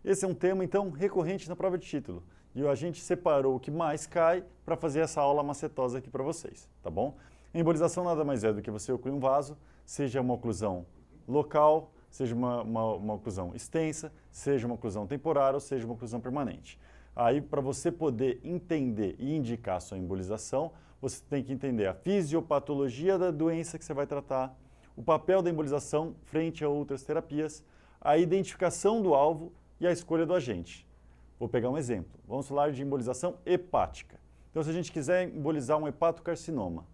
Esse é um tema, então, recorrente na prova de título. E a gente separou o que mais cai para fazer essa aula macetosa aqui para vocês, tá bom? A embolização nada mais é do que você ocluir um vaso, seja uma oclusão local, seja uma oclusão extensa, seja uma oclusão temporária ou seja uma oclusão permanente. Aí, para você poder entender e indicar a sua embolização, você tem que entender a fisiopatologia da doença que você vai tratar, o papel da embolização frente a outras terapias, a identificação do alvo e a escolha do agente. Vou pegar um exemplo. Vamos falar de embolização hepática. Então, se a gente quiser embolizar um hepatocarcinoma,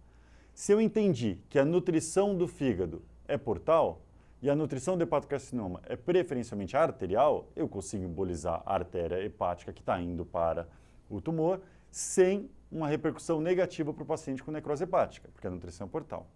se eu entendi que a nutrição do fígado é portal e a nutrição do hepatocarcinoma é preferencialmente arterial, eu consigo embolizar a artéria hepática que está indo para o tumor sem uma repercussão negativa para o paciente com necrose hepática, porque a nutrição é portal.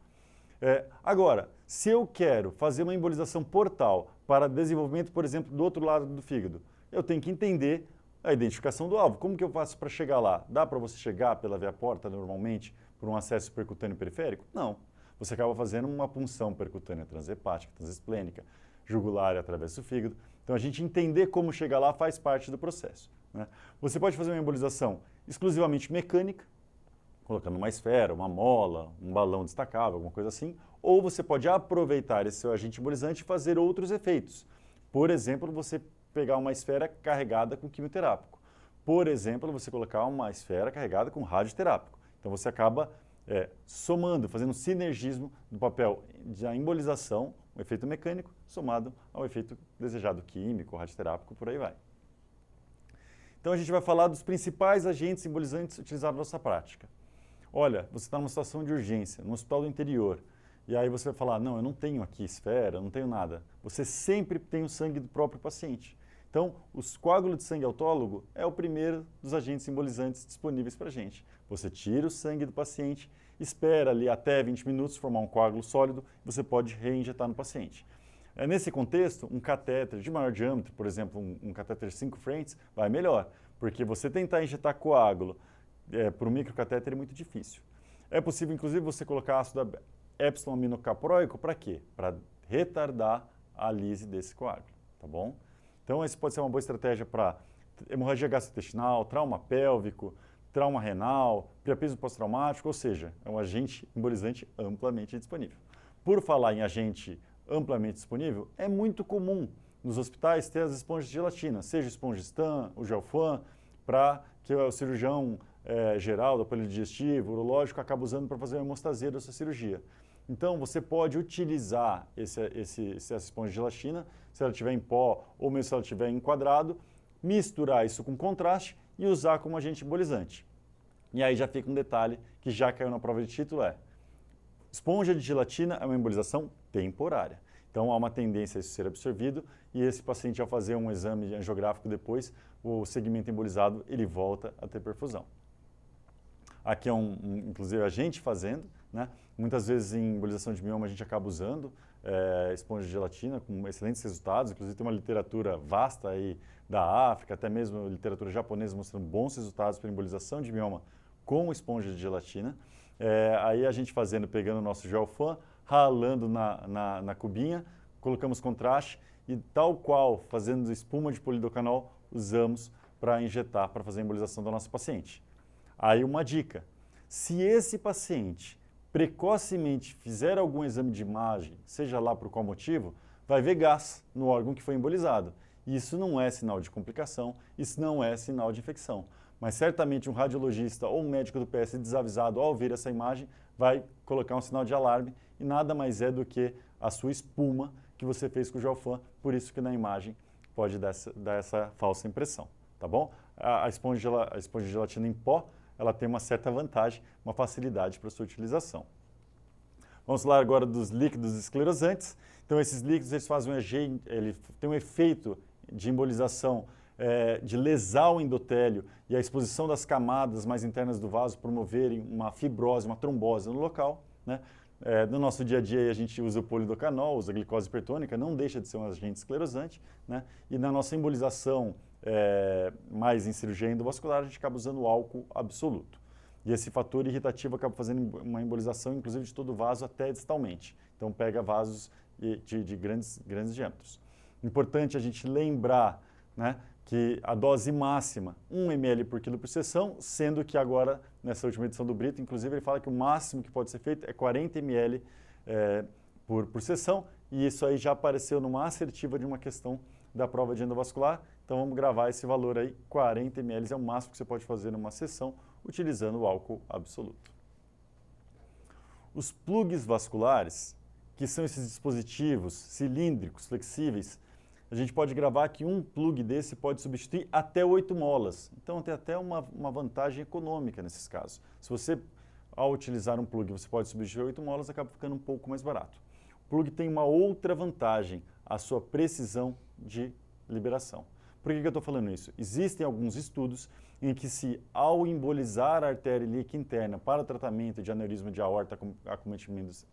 Agora, se eu quero fazer uma embolização portal para desenvolvimento, por exemplo, do outro lado do fígado, eu tenho que entender a identificação do alvo. Como que eu faço para chegar lá? Dá para você chegar pela veia porta normalmente por um acesso percutâneo periférico? Não. Você acaba fazendo uma punção percutânea transhepática, transesplênica, jugular através do fígado. Então, a gente entender como chegar lá faz parte do processo, né? Você pode fazer uma embolização exclusivamente mecânica, colocando uma esfera, uma mola, um balão destacável, alguma coisa assim, ou você pode aproveitar esse seu agente embolizante e fazer outros efeitos. Por exemplo, você pegar uma esfera carregada com quimioterápico. Por exemplo, você colocar uma esfera carregada com radioterápico. Então, Então você acaba somando, fazendo um sinergismo do papel da embolização, o efeito mecânico, somado ao efeito desejado químico, radioterápico, por aí vai. Então a gente vai falar dos principais agentes embolizantes utilizados na nossa prática. Olha, você está numa situação de urgência, no hospital do interior, e aí você vai falar, não, eu não tenho aqui esfera, eu não tenho nada. Você sempre tem o sangue do próprio paciente. Então, o coágulo de sangue autólogo é o primeiro dos agentes embolizantes disponíveis para a gente. Você tira o sangue do paciente, espera ali até 20 minutos formar um coágulo sólido, você pode reinjetar no paciente. Nesse contexto, um catéter de maior diâmetro, por exemplo, um catéter 5 French, vai melhor, porque você tentar injetar coágulo por um microcatéter é muito difícil. É possível, inclusive, você colocar ácido epsilon aminocapróico para quê? Para retardar a lise desse coágulo, tá bom? Então, esse pode ser uma boa estratégia para hemorragia gastrointestinal, trauma pélvico, trauma renal, priapismo pós-traumático, ou seja, é um agente embolizante amplamente disponível. Por falar em agente amplamente disponível, é muito comum nos hospitais ter as esponjas de gelatina, seja esponja Stan, o Gelfan, para que o cirurgião geral do aparelho digestivo, urológico, acaba usando para fazer a hemostasia dessa cirurgia. Então, você pode utilizar essa esponja de gelatina, se ela estiver em pó ou mesmo se ela estiver em quadrado, misturar isso com contraste e usar como agente embolizante. E aí já fica um detalhe que já caiu na prova de título, esponja de gelatina é uma embolização temporária. Então, há uma tendência a isso ser absorvido e esse paciente, ao fazer um exame angiográfico depois, o segmento embolizado, ele volta a ter perfusão. Aqui é inclusive a gente fazendo, né? Muitas vezes em embolização de mioma a gente acaba usando esponja de gelatina com excelentes resultados, inclusive tem uma literatura vasta aí da África, até mesmo literatura japonesa mostrando bons resultados para embolização de mioma com esponja de gelatina. Aí a gente pegando o nosso Gelfan, ralando na cubinha, colocamos contraste e tal qual fazendo espuma de polidocanol, usamos para injetar, para fazer a embolização do nosso paciente. Aí uma dica, se esse paciente precocemente fizer algum exame de imagem, seja lá por qual motivo, vai ver gás no órgão que foi embolizado. Isso não é sinal de complicação, isso não é sinal de infecção. Mas certamente um radiologista ou um médico do PS desavisado ao ver essa imagem vai colocar um sinal de alarme e nada mais é do que a sua espuma que você fez com o Gelfan, por isso que na imagem pode dar essa falsa impressão, tá bom? A esponja de gelatina em pó, ela tem uma certa vantagem, uma facilidade para sua utilização. Vamos falar agora dos líquidos esclerosantes. Então, esses líquidos eles têm um efeito de embolização, de lesar o endotélio e a exposição das camadas mais internas do vaso promoverem uma fibrose, uma trombose no local, né? No nosso dia a dia a gente usa o polidocanol, usa a glicose hipertônica, não deixa de ser um agente esclerosante, né? E na nossa embolização mais em cirurgia endovascular, a gente acaba usando o álcool absoluto. E esse fator irritativo acaba fazendo uma embolização, inclusive, de todo o vaso até distalmente. Então, pega vasos de grandes diâmetros. Importante a gente lembrar, né, que a dose máxima, 1 ml por quilo por sessão, sendo que agora, nessa última edição do Brito, inclusive, ele fala que o máximo que pode ser feito é 40 ml por sessão, e isso aí já apareceu numa assertiva de uma questão da prova de endovascular. Então vamos gravar esse valor aí, 40 ml é o máximo que você pode fazer numa sessão utilizando o álcool absoluto. Os plugs vasculares, que são esses dispositivos cilíndricos, flexíveis, a gente pode gravar que um plug desse pode substituir até 8 molas. Então tem até uma vantagem econômica nesses casos. Se você, ao utilizar um plug, você pode substituir 8 molas, acaba ficando um pouco mais barato. O plug tem uma outra vantagem, a sua precisão de liberação. Por que eu estou falando isso? Existem alguns estudos em que ao embolizar a artéria ilíaca interna para o tratamento de aneurisma de aorta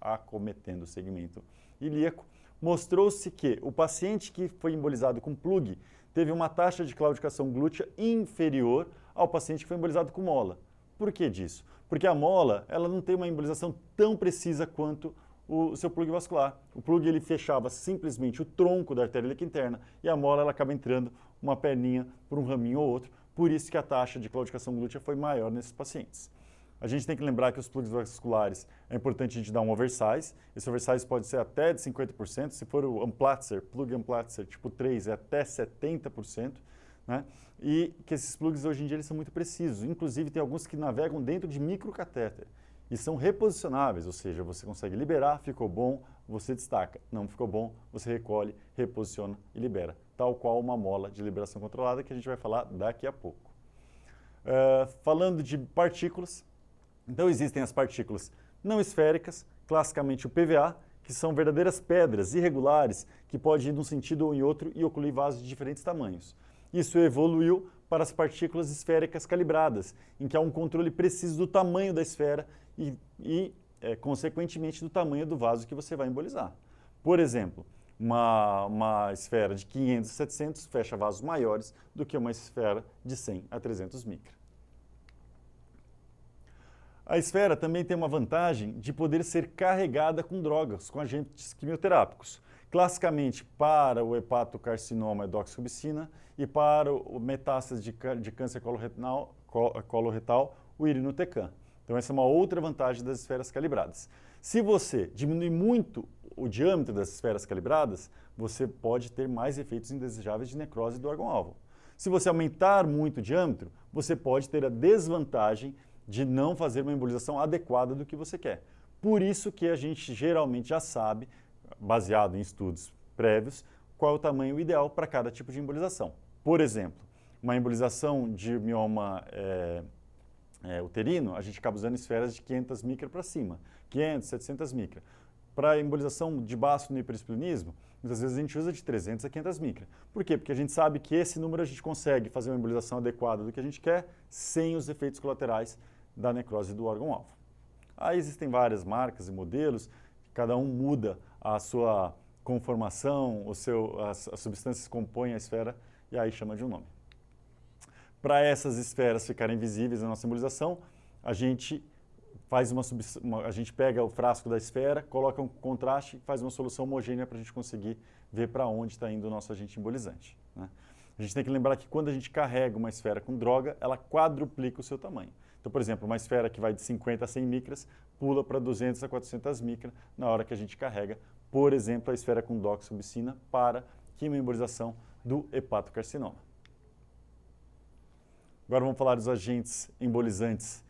acometendo o segmento ilíaco, mostrou-se que o paciente que foi embolizado com plug teve uma taxa de claudicação glútea inferior ao paciente que foi embolizado com mola. Por que disso? Porque a mola ela não tem uma embolização tão precisa quanto o seu plug vascular. O plug ele fechava simplesmente o tronco da artéria ilíaca interna e a mola ela acaba entrando uma perninha por um raminho ou outro, por isso que a taxa de claudicação glútea foi maior nesses pacientes. A gente tem que lembrar que os plugs vasculares é importante a gente dar um oversize. Esse oversize pode ser até de 50%, se for o Amplatzer, plug Amplatzer tipo 3 é até 70%, né? E que esses plugs hoje em dia eles são muito precisos. Inclusive tem alguns que navegam dentro de microcatéter e são reposicionáveis, ou seja, você consegue liberar, ficou bom, você destaca. Não ficou bom, você recolhe, reposiciona e libera. Tal qual uma mola de liberação controlada que a gente vai falar daqui a pouco. Falando de partículas, então existem as partículas não esféricas, classicamente o PVA, que são verdadeiras pedras irregulares que podem ir num sentido ou em outro e ocluir vasos de diferentes tamanhos. Isso evoluiu para as partículas esféricas calibradas, em que há um controle preciso do tamanho da esfera e consequentemente, do tamanho do vaso que você vai embolizar. Por exemplo, uma esfera de 500 a 700 fecha vasos maiores do que uma esfera de 100 a 300 micra. A esfera também tem uma vantagem de poder ser carregada com drogas, com agentes quimioterápicos. Classicamente, para o hepatocarcinoma doxorubicina e para o metástase de câncer coloretal, o irinotecan. Então, essa é uma outra vantagem das esferas calibradas. Se você diminui muito o diâmetro das esferas calibradas, você pode ter mais efeitos indesejáveis de necrose do órgão-alvo. Se você aumentar muito o diâmetro, você pode ter a desvantagem de não fazer uma embolização adequada do que você quer. Por isso que a gente geralmente já sabe, baseado em estudos prévios, qual é o tamanho ideal para cada tipo de embolização. Por exemplo, uma embolização de mioma uterino, a gente acaba usando esferas de 500 micra para cima, 500, 700 micra. Para a embolização de baço no hiperesplenismo, muitas vezes a gente usa de 300 a 500 micra. Por quê? Porque a gente sabe que esse número a gente consegue fazer uma embolização adequada do que a gente quer, sem os efeitos colaterais da necrose do órgão-alvo. Aí existem várias marcas e modelos, cada um muda a sua conformação, as substâncias que compõem a esfera e aí chama de um nome. Para essas esferas ficarem visíveis na nossa embolização, a gente pega o frasco da esfera, coloca um contraste, faz uma solução homogênea para a gente conseguir ver para onde está indo o nosso agente embolizante, né? A gente tem que lembrar que quando a gente carrega uma esfera com droga, ela quadruplica o seu tamanho. Então, por exemplo, uma esfera que vai de 50 a 100 micras pula para 200 a 400 micras na hora que a gente carrega, por exemplo, a esfera com doxorubicina para quimioembolização do hepatocarcinoma. Agora vamos falar dos agentes embolizantes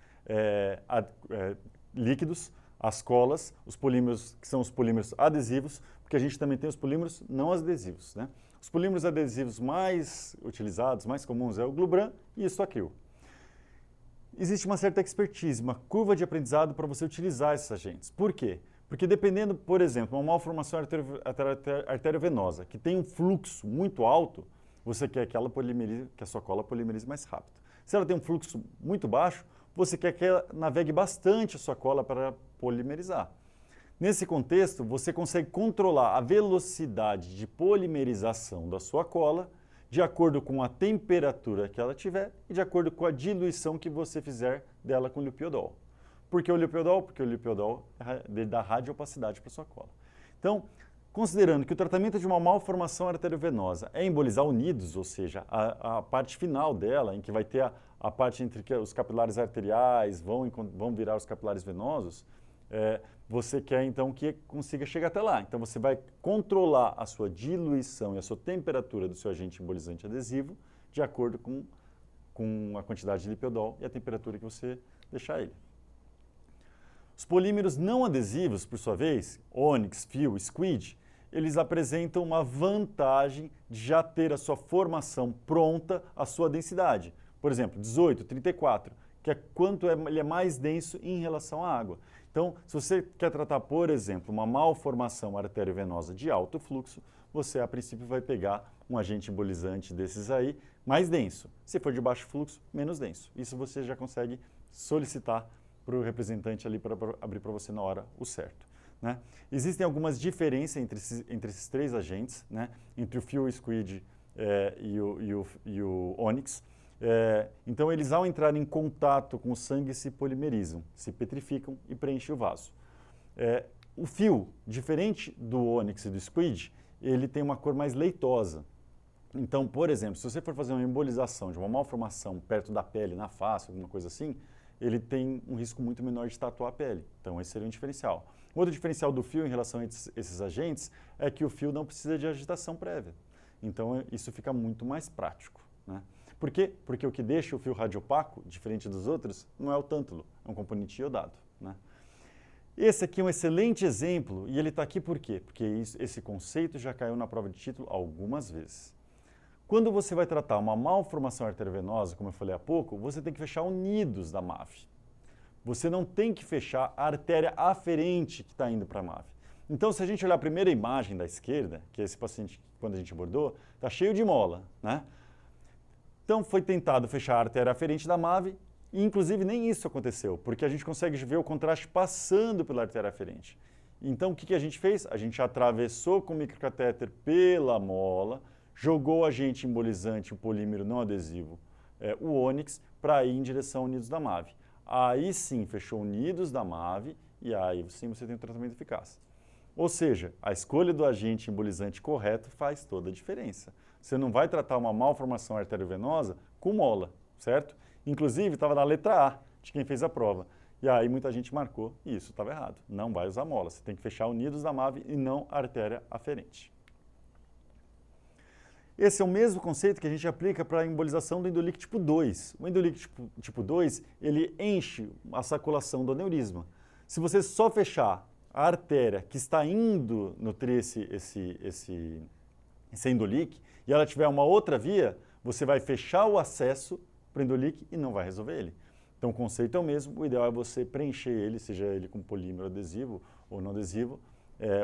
líquidos, as colas, os polímeros, que são os polímeros adesivos, porque a gente também tem os polímeros não adesivos, né? Os polímeros adesivos mais utilizados, mais comuns, é o Glubran e o Stoacril. Existe uma certa expertise, uma curva de aprendizado para você utilizar esses agentes. Por quê? Porque dependendo, por exemplo, uma malformação arteriovenosa que tem um fluxo muito alto, você quer que a sua cola polimerize mais rápido. Se ela tem um fluxo muito baixo, você quer que ela navegue bastante a sua cola para polimerizar. Nesse contexto, você consegue controlar a velocidade de polimerização da sua cola de acordo com a temperatura que ela tiver e de acordo com a diluição que você fizer dela com o lipiodol. Por que o lipiodol? Porque o lipiodol dá radiopacidade para a sua cola. Então, considerando que o tratamento de uma malformação arteriovenosa é embolizar unidos, ou seja, a parte final dela, em que vai ter a parte entre que os capilares arteriais vão virar os capilares venosos, você quer então que consiga chegar até lá. Então você vai controlar a sua diluição e a sua temperatura do seu agente embolizante adesivo de acordo com a quantidade de lipiodol e a temperatura que você deixar ele. Os polímeros não adesivos, por sua vez, ônix, fio, squid, eles apresentam uma vantagem de já ter a sua formação pronta, a sua densidade. Por exemplo, 18, 34, que é quanto ele é mais denso em relação à água. Então, se você quer tratar, por exemplo, uma malformação arteriovenosa de alto fluxo, você, a princípio, vai pegar um agente embolizante desses aí, mais denso. Se for de baixo fluxo, menos denso. Isso você já consegue solicitar para o representante ali para abrir para você na hora o certo, né? Existem algumas diferenças entre esses três agentes, né? Entre o fio, o squid e o ônix. Então, eles, ao entrar em contato com o sangue, se polimerizam, se petrificam e preenchem o vaso. O fio, diferente do ônix e do squid, ele tem uma cor mais leitosa. Então, por exemplo, se você for fazer uma embolização de uma malformação perto da pele, na face, alguma coisa assim, ele tem um risco muito menor de tatuar a pele. Então, esse seria um diferencial. Outro diferencial do fio em relação a esses agentes é que o fio não precisa de agitação prévia. Então, isso fica muito mais prático, né? Por quê? Porque o que deixa o fio radiopaco, diferente dos outros, não é o tântalo, é um componente iodado, né? Esse aqui é um excelente exemplo, e ele está aqui por quê? Porque esse conceito já caiu na prova de título algumas vezes. Quando você vai tratar uma malformação arteriovenosa, como eu falei há pouco, você tem que fechar unidos da MAV. Você não tem que fechar a artéria aferente que está indo para a MAV. Então, se a gente olhar a primeira imagem da esquerda, que é esse paciente, quando a gente abordou, está cheio de mola, né? Então, foi tentado fechar a artéria aferente da MAV, e inclusive nem isso aconteceu, porque a gente consegue ver o contraste passando pela artéria aferente. Então, o que a gente fez? A gente atravessou com o microcatéter pela mola, jogou agente embolizante, o polímero não adesivo, o Onyx, para ir em direção ao unidos da MAV. Aí sim, fechou unidos da MAV e aí sim você tem um tratamento eficaz. Ou seja, a escolha do agente embolizante correto faz toda a diferença. Você não vai tratar uma malformação arteriovenosa com mola, certo? Inclusive, estava na letra A de quem fez a prova. E aí muita gente marcou e isso estava errado. Não vai usar mola, você tem que fechar unidos da MAV e não a artéria aferente. Esse é o mesmo conceito que a gente aplica para a embolização do endolíquido tipo 2. O endolíquido tipo 2, ele enche a saculação do aneurisma. Se você só fechar a artéria que está indo nutrir esse endolíquido e ela tiver uma outra via, você vai fechar o acesso para o endolíquido e não vai resolver ele. Então o conceito é o mesmo, o ideal é você preencher ele, seja ele com polímero adesivo ou não adesivo,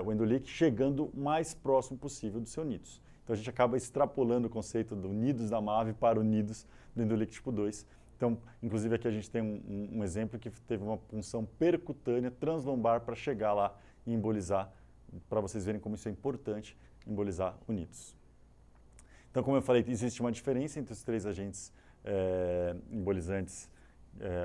o endolíquido chegando o mais próximo possível do seu nidus. Então a gente acaba extrapolando o conceito do nidus da MAV para o nidus do endolíquido tipo 2. Então, inclusive aqui a gente tem um exemplo que teve uma punção percutânea translombar para chegar lá e embolizar, para vocês verem como isso é importante, embolizar o nidus. Então, como eu falei, existe uma diferença entre os três agentes embolizantes,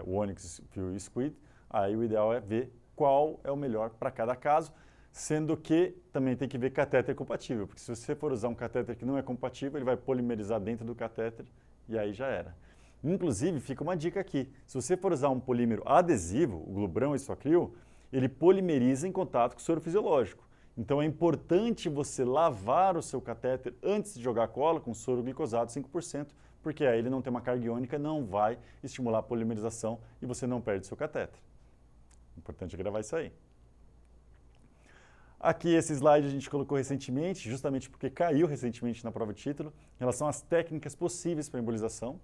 o Onyx, Fio e o Squid. Aí o ideal é ver qual é o melhor para cada caso, sendo que também tem que ver catéter compatível, porque se você for usar um catéter que não é compatível, ele vai polimerizar dentro do catéter e aí já era. Inclusive, fica uma dica aqui, se você for usar um polímero adesivo, o Glubrão e Isofacril, ele polimeriza em contato com o soro fisiológico. Então é importante você lavar o seu catéter antes de jogar cola com soro glicosado 5%, porque aí ele não tem uma carga iônica, não vai estimular a polimerização e você não perde seu catéter. Importante gravar isso aí. Aqui esse slide a gente colocou recentemente, justamente porque caiu recentemente na prova de título, em relação às técnicas possíveis para embolização.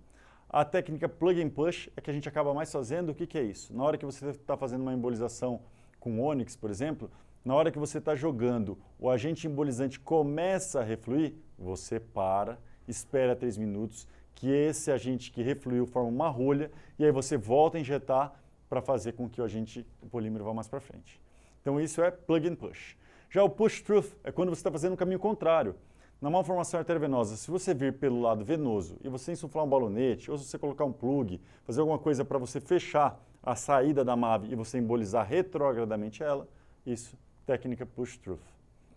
A técnica plug and push é que a gente acaba mais fazendo. O que é isso? Na hora que você está fazendo uma embolização com Onyx, por exemplo, na hora que você está jogando, o agente embolizante começa a refluir, você para, espera 3 minutos, que esse agente que refluiu forma uma rolha, e aí você volta a injetar para fazer com que o polímero vá mais para frente. Então isso é plug and push. Já o push-through é quando você está fazendo o caminho contrário. Na malformação arteriovenosa, se você vir pelo lado venoso e você insuflar um balonete, ou se você colocar um plug, fazer alguma coisa para você fechar a saída da MAV e você embolizar retrogradamente ela, isso, técnica push-through.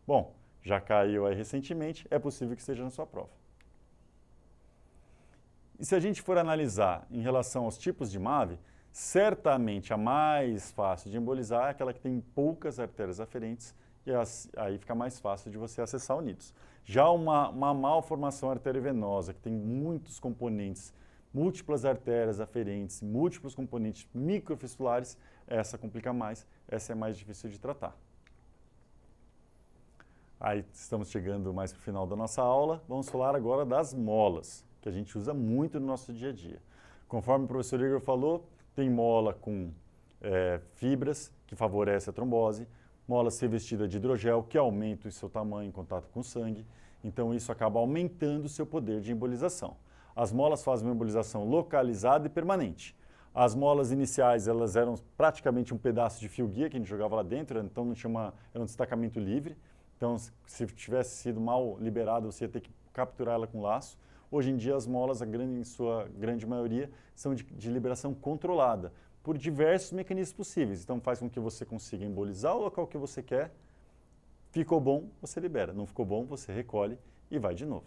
Bom, já caiu aí recentemente, é possível que esteja na sua prova. E se a gente for analisar em relação aos tipos de MAV, certamente a mais fácil de embolizar é aquela que tem poucas artérias aferentes, e aí fica mais fácil de você acessar o nidus. Já uma malformação arteriovenosa, que tem muitos componentes, múltiplas artérias aferentes, múltiplos componentes microfistulares, essa complica mais, essa é mais difícil de tratar. Aí estamos chegando mais para o final da nossa aula, vamos falar agora das molas, que a gente usa muito no nosso dia a dia. Conforme o professor Igor falou, tem mola com fibras, que favorece a trombose, mola revestida de hidrogel, que aumenta o seu tamanho em contato com o sangue, então isso acaba aumentando o seu poder de embolização. As molas fazem uma embolização localizada e permanente. As molas iniciais, elas eram praticamente um pedaço de fio guia que a gente jogava lá dentro, então não tinha era um destacamento livre, então se tivesse sido mal liberado, você ia ter que capturar ela com laço. Hoje em dia as molas, em sua grande maioria, são de liberação controlada, por diversos mecanismos possíveis. Então faz com que você consiga embolizar o local que você quer. Ficou bom, você libera. Não ficou bom, você recolhe e vai de novo.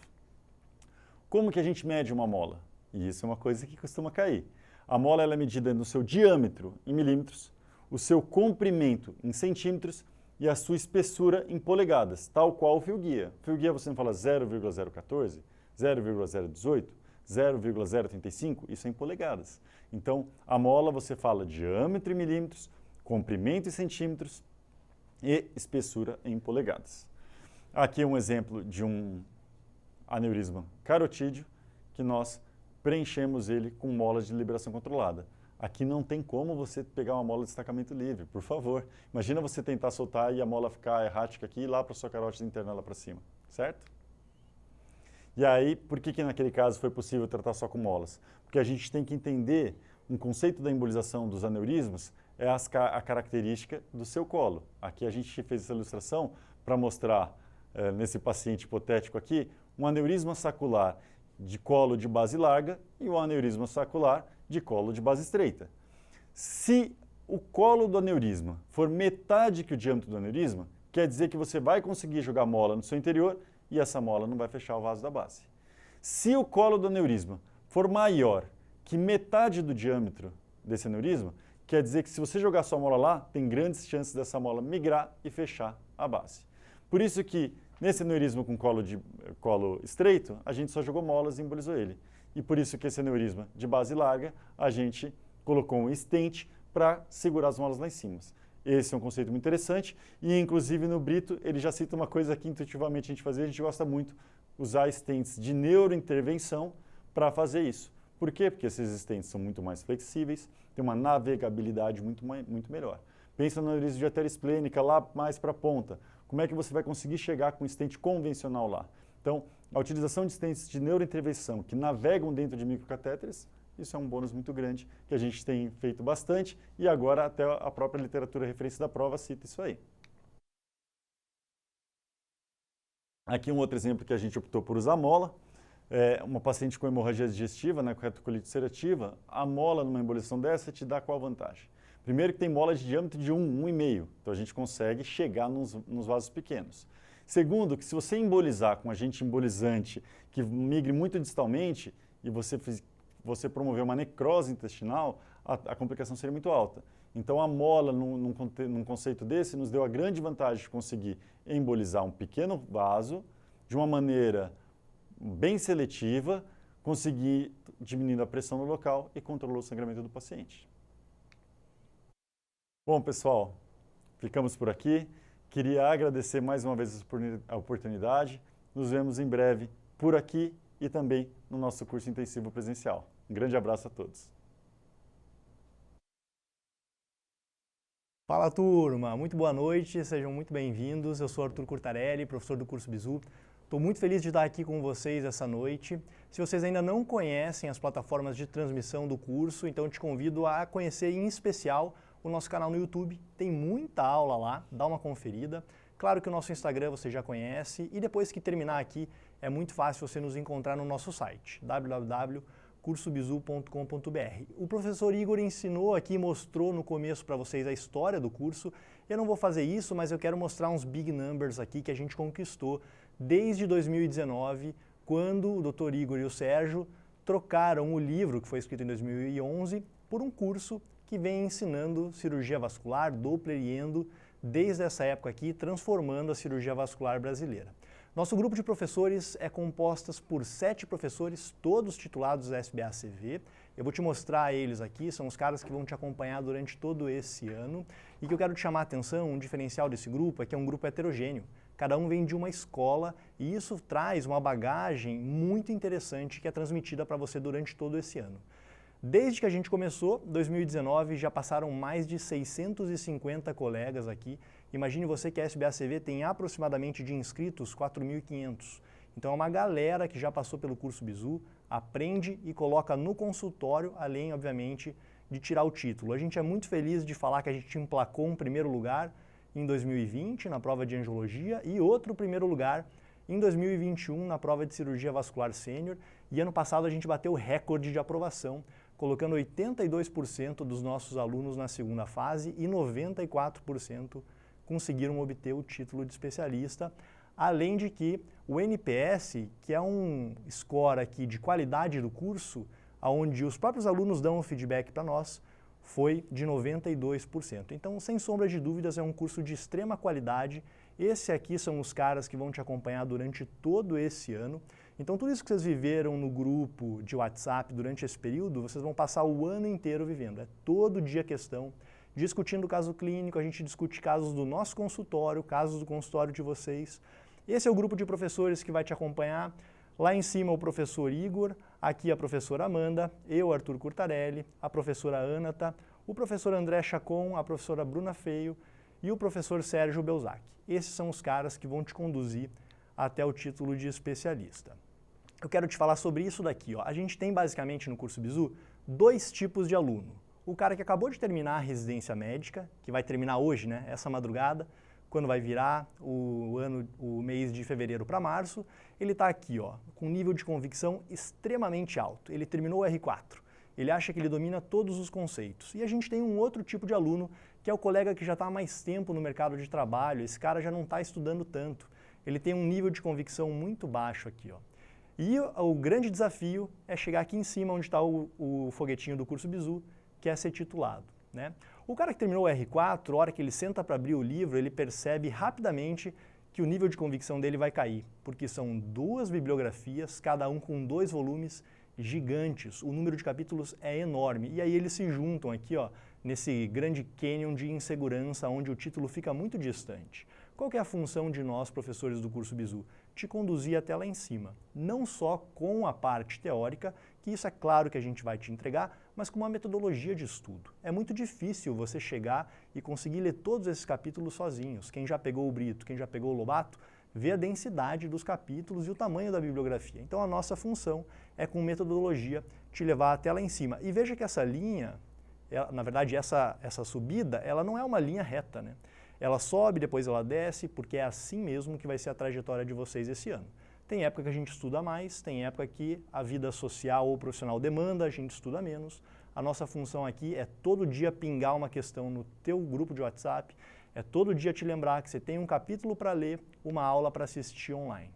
Como que a gente mede uma mola? E isso é uma coisa que costuma cair. A mola ela é medida no seu diâmetro em milímetros, o seu comprimento em centímetros e a sua espessura em polegadas, tal qual o fio guia. Fio guia você não fala 0,014, 0,018, 0,035, isso é em polegadas. Então, a mola você fala diâmetro em milímetros, comprimento em centímetros e espessura em polegadas. Aqui é um exemplo de um aneurisma carotídeo que nós preenchemos ele com molas de liberação controlada. Aqui não tem como você pegar uma mola de destacamento livre, por favor. Imagina você tentar soltar e a mola ficar errática aqui e lá para a sua carótida interna lá para cima, certo? E aí, por que naquele caso foi possível tratar só com molas? Porque a gente tem que entender um conceito da embolização dos aneurismas é a característica do seu colo. Aqui a gente fez essa ilustração para mostrar, nesse paciente hipotético aqui, um aneurisma sacular de colo de base larga e um aneurisma sacular de colo de base estreita. Se o colo do aneurisma for metade que o diâmetro do aneurisma, quer dizer que você vai conseguir jogar mola no seu interior e essa mola não vai fechar o vaso da base. Se o colo do aneurisma for maior que metade do diâmetro desse aneurisma, quer dizer que se você jogar sua mola lá, tem grandes chances dessa mola migrar e fechar a base. Por isso que nesse aneurisma com colo estreito, a gente só jogou molas e embolizou ele. E por isso que esse aneurisma de base larga, a gente colocou um stent para segurar as molas lá em cima. Esse é um conceito muito interessante e, inclusive, no Brito, ele já cita uma coisa que intuitivamente a gente gosta muito, usar stents de neurointervenção para fazer isso. Por quê? Porque esses stents são muito mais flexíveis, têm uma navegabilidade muito melhor. Pensa no aneurisma de artéria esplênica lá mais para a ponta. Como é que você vai conseguir chegar com um stent convencional lá? Então, a utilização de stents de neurointervenção que navegam dentro de microcatéteres, isso é um bônus muito grande que a gente tem feito bastante e agora até a própria literatura referência da prova cita isso aí. Aqui um outro exemplo que a gente optou por usar mola. Uma paciente com hemorragia digestiva, com retocolite ulcerativa, a mola numa embolização dessa te dá qual vantagem? Primeiro que tem mola de diâmetro de 1,5, então a gente consegue chegar nos vasos pequenos. Segundo, que se você embolizar com agente embolizante que migre muito distalmente e você promover uma necrose intestinal, a complicação seria muito alta. Então a mola, num conceito desse, nos deu a grande vantagem de conseguir embolizar um pequeno vaso de uma maneira bem seletiva, conseguir diminuir a pressão no local e controlar o sangramento do paciente. Bom, pessoal, ficamos por aqui. Queria agradecer mais uma vez a oportunidade. Nos vemos em breve por aqui e também no nosso curso intensivo presencial. Um grande abraço a todos. Fala, turma! Muito boa noite, sejam muito bem-vindos. Eu sou Arthur Curtarelli, professor do curso Bizu. Estou muito feliz de estar aqui com vocês essa noite. Se vocês ainda não conhecem as plataformas de transmissão do curso, então te convido a conhecer em especial o nosso canal no YouTube. Tem muita aula lá, dá uma conferida. Claro que o nosso Instagram você já conhece e depois que terminar aqui é muito fácil você nos encontrar no nosso site www.cursobizu.com.br. O professor Igor ensinou aqui, mostrou no começo para vocês a história do curso. Eu não vou fazer isso, mas eu quero mostrar uns big numbers aqui que a gente conquistou desde 2019, quando o Dr. Igor e o Sérgio trocaram o livro, que foi escrito em 2011, por um curso que vem ensinando cirurgia vascular, Doppler e endo, desde essa época aqui, transformando a cirurgia vascular brasileira. Nosso grupo de professores é composto por 7 professores, todos titulados da SBA-CV. Eu vou te mostrar eles aqui, são os caras que vão te acompanhar durante todo esse ano. E que eu quero te chamar a atenção, um diferencial desse grupo é que é um grupo heterogêneo. Cada um vem de uma escola e isso traz uma bagagem muito interessante que é transmitida para você durante todo esse ano. Desde que a gente começou, 2019, já passaram mais de 650 colegas aqui. Imagine você que a SBA-CV tem aproximadamente de inscritos 4.500. Então é uma galera que já passou pelo curso Bizu, aprende e coloca no consultório, além, obviamente, de tirar o título. A gente é muito feliz de falar que a gente emplacou um primeiro lugar em 2020 na prova de angiologia e outro primeiro lugar em 2021 na prova de cirurgia vascular sênior. E ano passado a gente bateu o recorde de aprovação, colocando 82% dos nossos alunos na segunda fase e 94% conseguiram obter o título de especialista, além de que o NPS, que é um score aqui de qualidade do curso, onde os próprios alunos dão um feedback para nós, foi de 92%. Então, sem sombra de dúvidas, é um curso de extrema qualidade. Esse aqui são os caras que vão te acompanhar durante todo esse ano. Então tudo isso que vocês viveram no grupo de WhatsApp durante esse período, vocês vão passar o ano inteiro vivendo. É todo dia questão, discutindo o caso clínico, a gente discute casos do nosso consultório, casos do consultório de vocês. Esse é o grupo de professores que vai te acompanhar. Lá em cima o professor Igor, aqui a professora Amanda, eu, Arthur Curtarelli, a professora Anata, o professor André Chacon, a professora Bruna Feio e o professor Sérgio Belzac. Esses são os caras que vão te conduzir até o título de especialista. Eu quero te falar sobre isso daqui. Ó. A gente tem basicamente no curso Bizu 2 tipos de aluno. O cara que acabou de terminar a residência médica, que vai terminar hoje, né, essa madrugada, quando vai virar o mês de fevereiro para março, ele está aqui, ó, com um nível de convicção extremamente alto. Ele terminou o R4. Ele acha que ele domina todos os conceitos. E a gente tem um outro tipo de aluno, que é o colega que já está há mais tempo no mercado de trabalho. Esse cara já não está estudando tanto. Ele tem um nível de convicção muito baixo aqui, ó. E o grande desafio é chegar aqui em cima, onde está o foguetinho do curso Bizu, que é ser titulado, né? O cara que terminou o R4, a hora que ele senta para abrir o livro, ele percebe rapidamente que o nível de convicção dele vai cair, porque são 2 bibliografias, cada um com 2 volumes gigantes. O número de capítulos é enorme. E aí eles se juntam aqui, ó, nesse grande cânion de insegurança, onde o título fica muito distante. Qual que é a função de nós, professores do curso Bizu? Te conduzir até lá em cima. Não só com a parte teórica, que isso é claro que a gente vai te entregar, mas com uma metodologia de estudo. É muito difícil você chegar e conseguir ler todos esses capítulos sozinhos. Quem já pegou o Brito, quem já pegou o Lobato, vê a densidade dos capítulos e o tamanho da bibliografia. Então a nossa função é, com metodologia, te levar até lá em cima. E veja que essa linha, na verdade essa subida, ela não é uma linha reta, né? Ela sobe, depois ela desce, porque é assim mesmo que vai ser a trajetória de vocês esse ano. Tem época que a gente estuda mais, tem época que a vida social ou profissional demanda, a gente estuda menos. A nossa função aqui é todo dia pingar uma questão no teu grupo de WhatsApp, é todo dia te lembrar que você tem um capítulo para ler, uma aula para assistir online.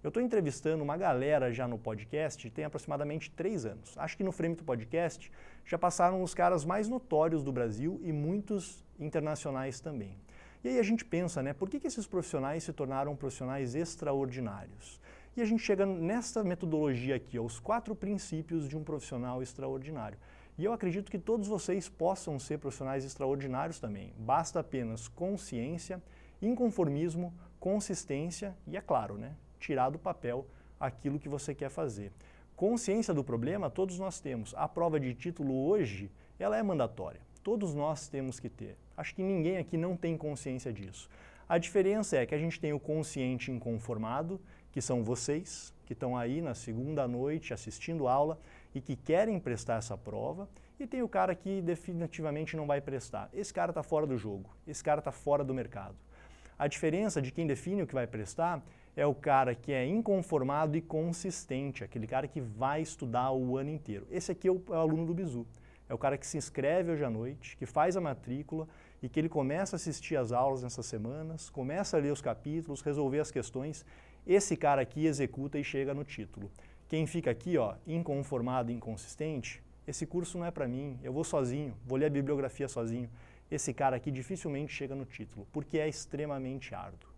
Eu estou entrevistando uma galera já no podcast, tem aproximadamente 3 anos. Acho que no Frame do Podcast já passaram os caras mais notórios do Brasil e muitos internacionais também. E aí a gente pensa, né, por que esses profissionais se tornaram profissionais extraordinários? E a gente chega nessa metodologia aqui, ó, os 4 princípios de um profissional extraordinário. E eu acredito que todos vocês possam ser profissionais extraordinários também. Basta apenas consciência, inconformismo, consistência e, é claro, né, tirar do papel aquilo que você quer fazer. Consciência do problema todos nós temos. A prova de título hoje, ela é mandatória. Todos nós temos que ter. Acho que ninguém aqui não tem consciência disso. A diferença é que a gente tem o consciente inconformado, que são vocês, que estão aí na segunda noite assistindo aula e que querem prestar essa prova, e tem o cara que definitivamente não vai prestar. Esse cara está fora do jogo, esse cara está fora do mercado. A diferença de quem define o que vai prestar é o cara que é inconformado e consistente, aquele cara que vai estudar o ano inteiro. Esse aqui é o aluno do Bizu. É o cara que se inscreve hoje à noite, que faz a matrícula e que ele começa a assistir às aulas nessas semanas, começa a ler os capítulos, resolver as questões. Esse cara aqui executa e chega no título. Quem fica aqui, ó, inconformado e inconsistente, esse curso não é para mim, eu vou sozinho, vou ler a bibliografia sozinho. Esse cara aqui dificilmente chega no título, porque é extremamente árduo.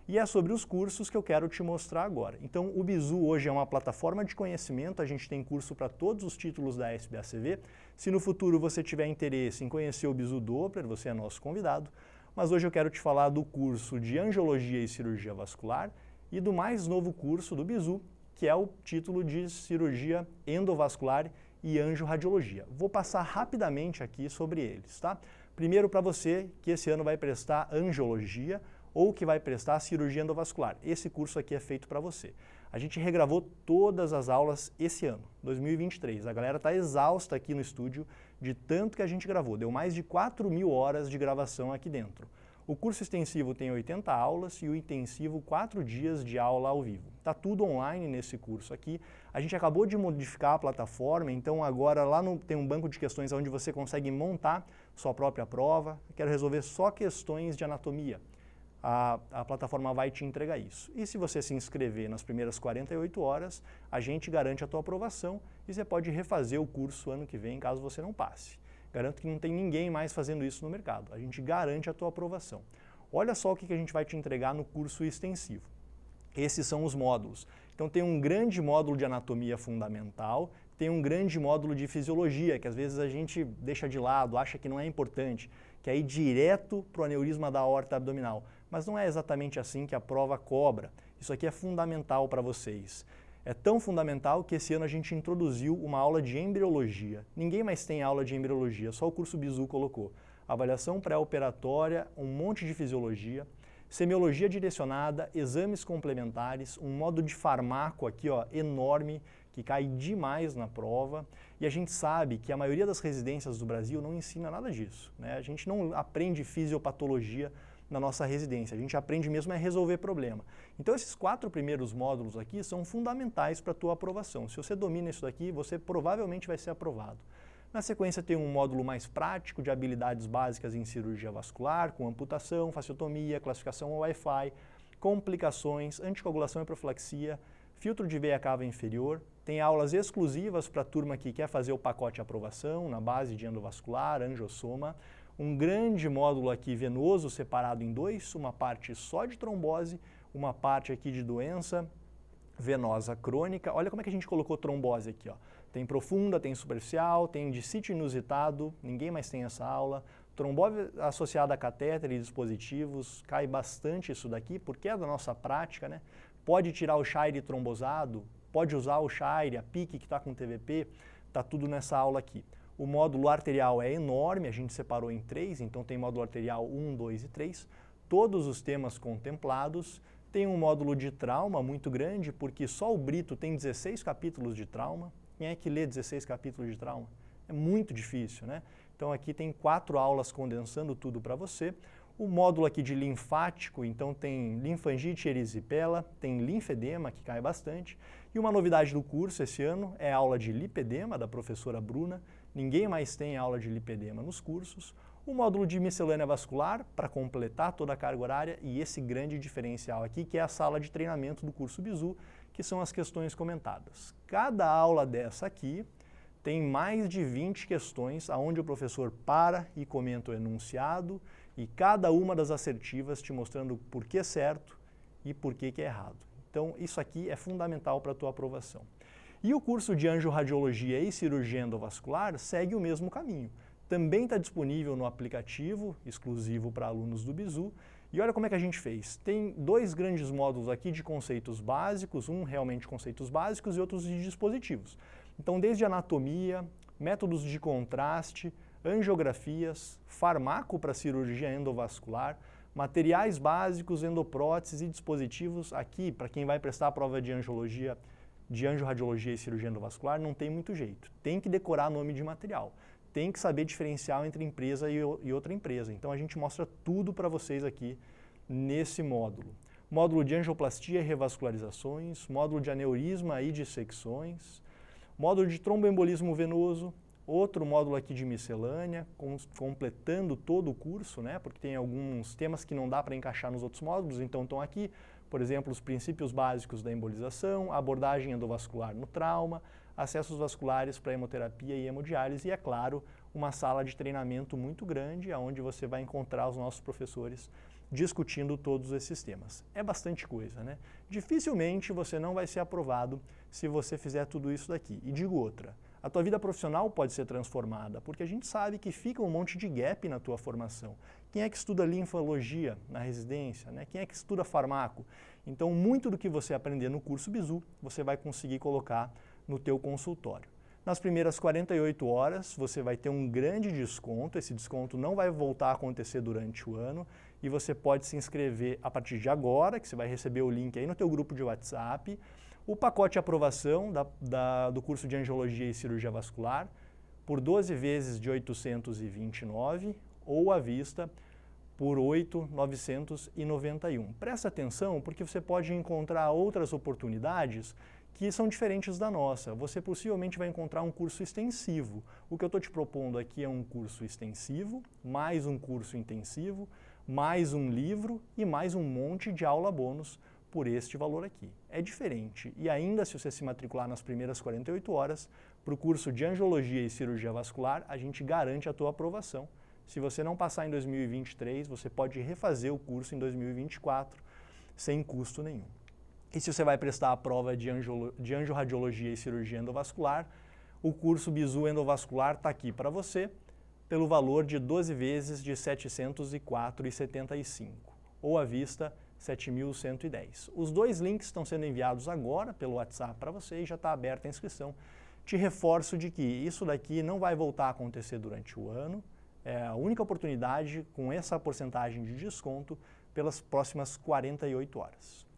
E é sobre os cursos que eu quero te mostrar agora. Então, o Bizu hoje é uma plataforma de conhecimento, a gente tem curso para todos os títulos da SBACV. Se no futuro você tiver interesse em conhecer o Bizu Doppler, você é nosso convidado. Mas hoje eu quero te falar do curso de Angiologia e Cirurgia Vascular e do mais novo curso do Bizu, que é o título de Cirurgia Endovascular e Angiorradiologia. Vou passar rapidamente aqui sobre eles, tá? Primeiro, para você que esse ano vai prestar Angiologia ou que vai prestar cirurgia endovascular. Esse curso aqui é feito para você. A gente regravou todas as aulas esse ano, 2023. A galera está exausta aqui no estúdio de tanto que a gente gravou. Deu mais de 4.000 horas de gravação aqui dentro. O curso extensivo tem 80 aulas e o intensivo 4 dias de aula ao vivo. Está tudo online nesse curso aqui. A gente acabou de modificar a plataforma, então agora lá tem um banco de questões onde você consegue montar sua própria prova. Eu quero resolver só questões de anatomia. A plataforma vai te entregar isso. E se você se inscrever nas primeiras 48 horas, a gente garante a tua aprovação e você pode refazer o curso ano que vem, caso você não passe. Garanto que não tem ninguém mais fazendo isso no mercado. A gente garante a tua aprovação. Olha só o que a gente vai te entregar no curso extensivo. Esses são os módulos. Então tem um grande módulo de anatomia fundamental, tem um grande módulo de fisiologia, que às vezes a gente deixa de lado, acha que não é importante, que é ir direto para o aneurisma da aorta abdominal. Mas não é exatamente assim que a prova cobra. Isso aqui é fundamental para vocês. É tão fundamental que esse ano a gente introduziu uma aula de embriologia. Ninguém mais tem aula de embriologia, só o curso Bizu colocou. Avaliação pré-operatória, um monte de fisiologia, semiologia direcionada, exames complementares, um módulo de farmaco aqui ó, enorme, que cai demais na prova. E a gente sabe que a maioria das residências do Brasil não ensina nada disso, né? A gente não aprende fisiopatologia na nossa residência, a gente aprende mesmo a resolver problema. Então esses 4 primeiros módulos aqui são fundamentais para a tua aprovação. Se você domina isso daqui, você provavelmente vai ser aprovado. Na sequência tem um módulo mais prático de habilidades básicas em cirurgia vascular, com amputação, fasciotomia, classificação ao Wi-Fi, complicações, anticoagulação e profilaxia, filtro de veia cava inferior. Tem aulas exclusivas para a turma que quer fazer o pacote aprovação, na base de endovascular, angiosoma. Um grande módulo aqui venoso separado em 2, uma parte só de trombose, uma parte aqui de doença venosa crônica. Olha como é que a gente colocou trombose aqui, ó. Tem profunda, tem superficial, tem de sítio inusitado, ninguém mais tem essa aula. Trombose associada a catéter e dispositivos, cai bastante isso daqui, porque é da nossa prática, né? Pode tirar o Shire trombosado, pode usar o Shire, a PIC que está com TVP, está tudo nessa aula aqui. O módulo arterial é enorme, a gente separou em 3, então tem módulo arterial 1, 2 e 3, todos os temas contemplados. Tem um módulo de trauma muito grande, porque só o Brito tem 16 capítulos de trauma. Quem é que lê 16 capítulos de trauma? É muito difícil, né? Então aqui tem 4 aulas condensando tudo para você. O módulo aqui de linfático, então tem linfangite erisipela, tem linfedema, que cai bastante. E uma novidade do curso esse ano é a aula de lipedema, da professora Bruna. Ninguém mais tem aula de lipedema nos cursos. O módulo de miscelânea vascular, para completar toda a carga horária, e esse grande diferencial aqui, que é a sala de treinamento do curso Bizu, que são as questões comentadas. Cada aula dessa aqui tem mais de 20 questões, onde o professor para e comenta o enunciado, e cada uma das assertivas te mostrando por que é certo e por que é errado. Então, isso aqui é fundamental para a tua aprovação. E o curso de angiorradiologia e cirurgia endovascular segue o mesmo caminho. Também está disponível no aplicativo, exclusivo para alunos do Bizu. E olha como é que a gente fez. Tem 2 grandes módulos aqui de conceitos básicos, um realmente conceitos básicos e outros de dispositivos. Então, desde anatomia, métodos de contraste, angiografias, farmaco para cirurgia endovascular, materiais básicos, endopróteses e dispositivos. Aqui, para quem vai prestar a prova de angiorradiologia e cirurgia endovascular, não tem muito jeito. Tem que decorar nome de material. Tem que saber diferenciar entre empresa e outra empresa. Então a gente mostra tudo para vocês aqui nesse módulo. Módulo de angioplastia e revascularizações, módulo de aneurisma e dissecções, módulo de tromboembolismo venoso, outro módulo aqui de miscelânea, completando todo o curso, né? Porque tem alguns temas que não dá para encaixar nos outros módulos, então estão aqui, por exemplo, os princípios básicos da embolização, abordagem endovascular no trauma, acessos vasculares para hemoterapia e hemodiálise e, é claro, uma sala de treinamento muito grande, onde você vai encontrar os nossos professores discutindo todos esses temas. É bastante coisa, né? Dificilmente você não vai ser aprovado se você fizer tudo isso daqui. E digo outra, a tua vida profissional pode ser transformada, porque a gente sabe que fica um monte de gap na tua formação. Quem é que estuda linfologia na residência, né? Quem é que estuda farmaco? Então, muito do que você aprender no curso Bizu, você vai conseguir colocar no teu consultório. Nas primeiras 48 horas, você vai ter um grande desconto, esse desconto não vai voltar a acontecer durante o ano, e você pode se inscrever a partir de agora, que você vai receber o link aí no teu grupo de WhatsApp, o pacote de aprovação do curso de angiologia e cirurgia vascular, por 12 vezes de 829, ou à vista, por 8.991. Presta atenção, porque você pode encontrar outras oportunidades que são diferentes da nossa. Você possivelmente vai encontrar um curso extensivo. O que eu estou te propondo aqui é um curso extensivo, mais um curso intensivo, mais um livro e mais um monte de aula bônus por este valor aqui. É diferente. E ainda, se você se matricular nas primeiras 48 horas, para o curso de angiologia e cirurgia vascular, a gente garante a tua aprovação. Se você não passar em 2023, você pode refazer o curso em 2024 sem custo nenhum. E se você vai prestar a prova de angiorradiologia e cirurgia endovascular, o curso Bizu Endovascular está aqui para você, pelo valor de 12 vezes de R$ 704,75, ou à vista R$ 7.110. Os dois links estão sendo enviados agora pelo WhatsApp para você e já está aberta a inscrição. Te reforço de que isso daqui não vai voltar a acontecer durante o ano, é a única oportunidade com essa porcentagem de desconto pelas próximas 48 horas.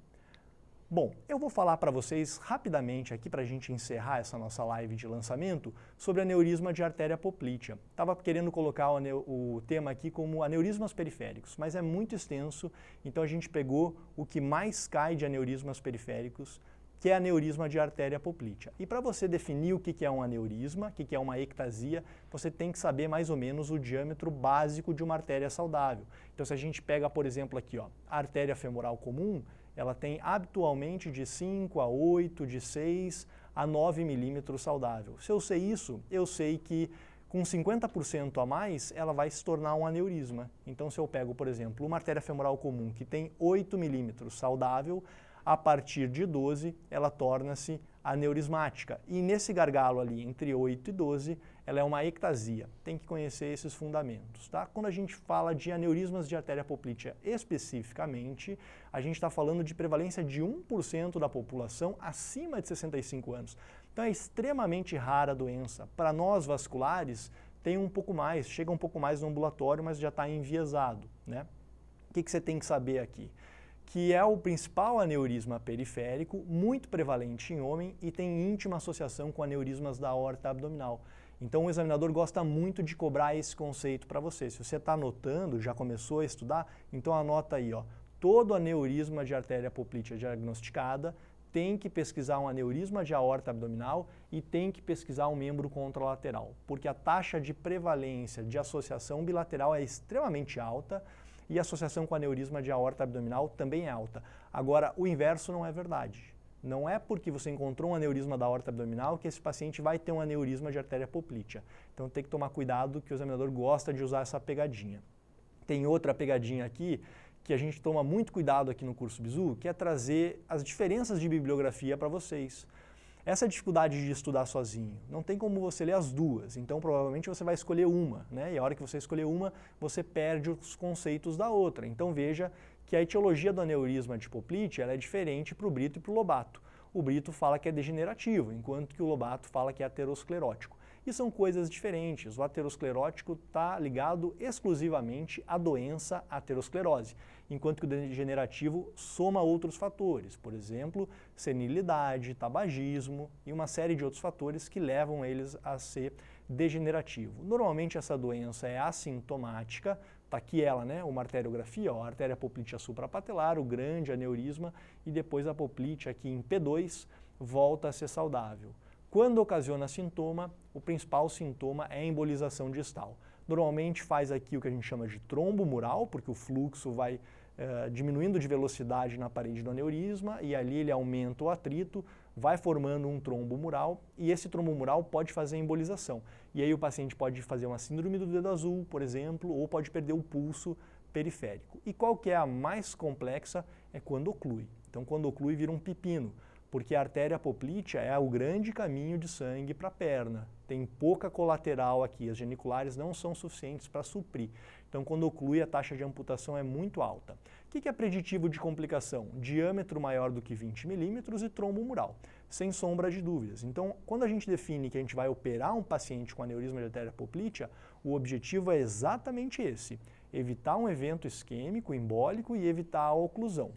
Bom, eu vou falar para vocês rapidamente aqui para a gente encerrar essa nossa live de lançamento sobre aneurisma de artéria poplítea. Estava querendo colocar o tema aqui como aneurismas periféricos, mas é muito extenso, então a gente pegou o que mais cai de aneurismas periféricos, que é aneurisma de artéria poplítea. E para você definir o que é um aneurisma, o que é uma ectasia, você tem que saber mais ou menos o diâmetro básico de uma artéria saudável. Então se a gente pega, por exemplo, aqui, ó, a artéria femoral comum, ela tem habitualmente de 5 a 8, de 6 a 9 milímetros saudável. Se eu sei isso, eu sei que com 50% a mais, ela vai se tornar um aneurisma. Então se eu pego, por exemplo, uma artéria femoral comum que tem 8 milímetros saudável, a partir de 12 ela torna-se aneurismática. E nesse gargalo ali, entre 8 e 12, ela é uma ectasia. Tem que conhecer esses fundamentos, tá? Quando a gente fala de aneurismas de artéria poplítea especificamente, a gente está falando de prevalência de 1% da população acima de 65 anos. Então é extremamente rara a doença. Para nós vasculares, tem um pouco mais, chega um pouco mais no ambulatório, mas já está enviesado, né? O que você tem que saber aqui? Que é o principal aneurisma periférico, muito prevalente em homem e tem íntima associação com aneurismas da aorta abdominal. Então o examinador gosta muito de cobrar esse conceito para você. Se você está anotando, já começou a estudar, então anota aí, ó, todo aneurisma de artéria poplítea diagnosticada tem que pesquisar um aneurisma de aorta abdominal e tem que pesquisar um membro contralateral, porque a taxa de prevalência de associação bilateral é extremamente alta, e a associação com aneurisma de aorta abdominal também é alta. Agora, o inverso não é verdade. Não é porque você encontrou um aneurisma da aorta abdominal que esse paciente vai ter um aneurisma de artéria poplítea. Então tem que tomar cuidado que o examinador gosta de usar essa pegadinha. Tem outra pegadinha aqui que a gente toma muito cuidado aqui no curso Bizu, que é trazer as diferenças de bibliografia para vocês. Essa dificuldade de estudar sozinho, não tem como você ler as duas, então provavelmente você vai escolher uma, né? E a hora que você escolher uma, você perde os conceitos da outra. Então veja que a etiologia do aneurisma de poplítea ela é diferente para o Brito e para o Lobato. O Brito fala que é degenerativo, enquanto que o Lobato fala que é aterosclerótico. E são coisas diferentes. O aterosclerótico está ligado exclusivamente à doença aterosclerose, enquanto que o degenerativo soma outros fatores, por exemplo, senilidade, tabagismo e uma série de outros fatores que levam eles a ser degenerativo. Normalmente essa doença é assintomática, está aqui ela, né, uma arteriografia, ó, a artéria poplítea suprapatelar, o grande aneurisma, e depois a poplítea aqui em P2 volta a ser saudável. Quando ocasiona sintoma, o principal sintoma é a embolização distal. Normalmente faz aqui o que a gente chama de trombo mural, porque o fluxo vai diminuindo de velocidade na parede do aneurisma e ali ele aumenta o atrito, vai formando um trombo mural e esse trombo mural pode fazer embolização. E aí o paciente pode fazer uma síndrome do dedo azul, por exemplo, ou pode perder o pulso periférico. E qual que é a mais complexa? É quando oclui. Então quando oclui vira um pepino, porque a artéria poplítea é o grande caminho de sangue para a perna. Tem pouca colateral aqui, as geniculares não são suficientes para suprir. Então, quando oclui, a taxa de amputação é muito alta. O que é preditivo de complicação? Diâmetro maior do que 20 milímetros e trombo mural, sem sombra de dúvidas. Então, quando a gente define que a gente vai operar um paciente com aneurisma de artéria poplítea, o objetivo é exatamente esse, evitar um evento isquêmico, embólico e evitar a oclusão.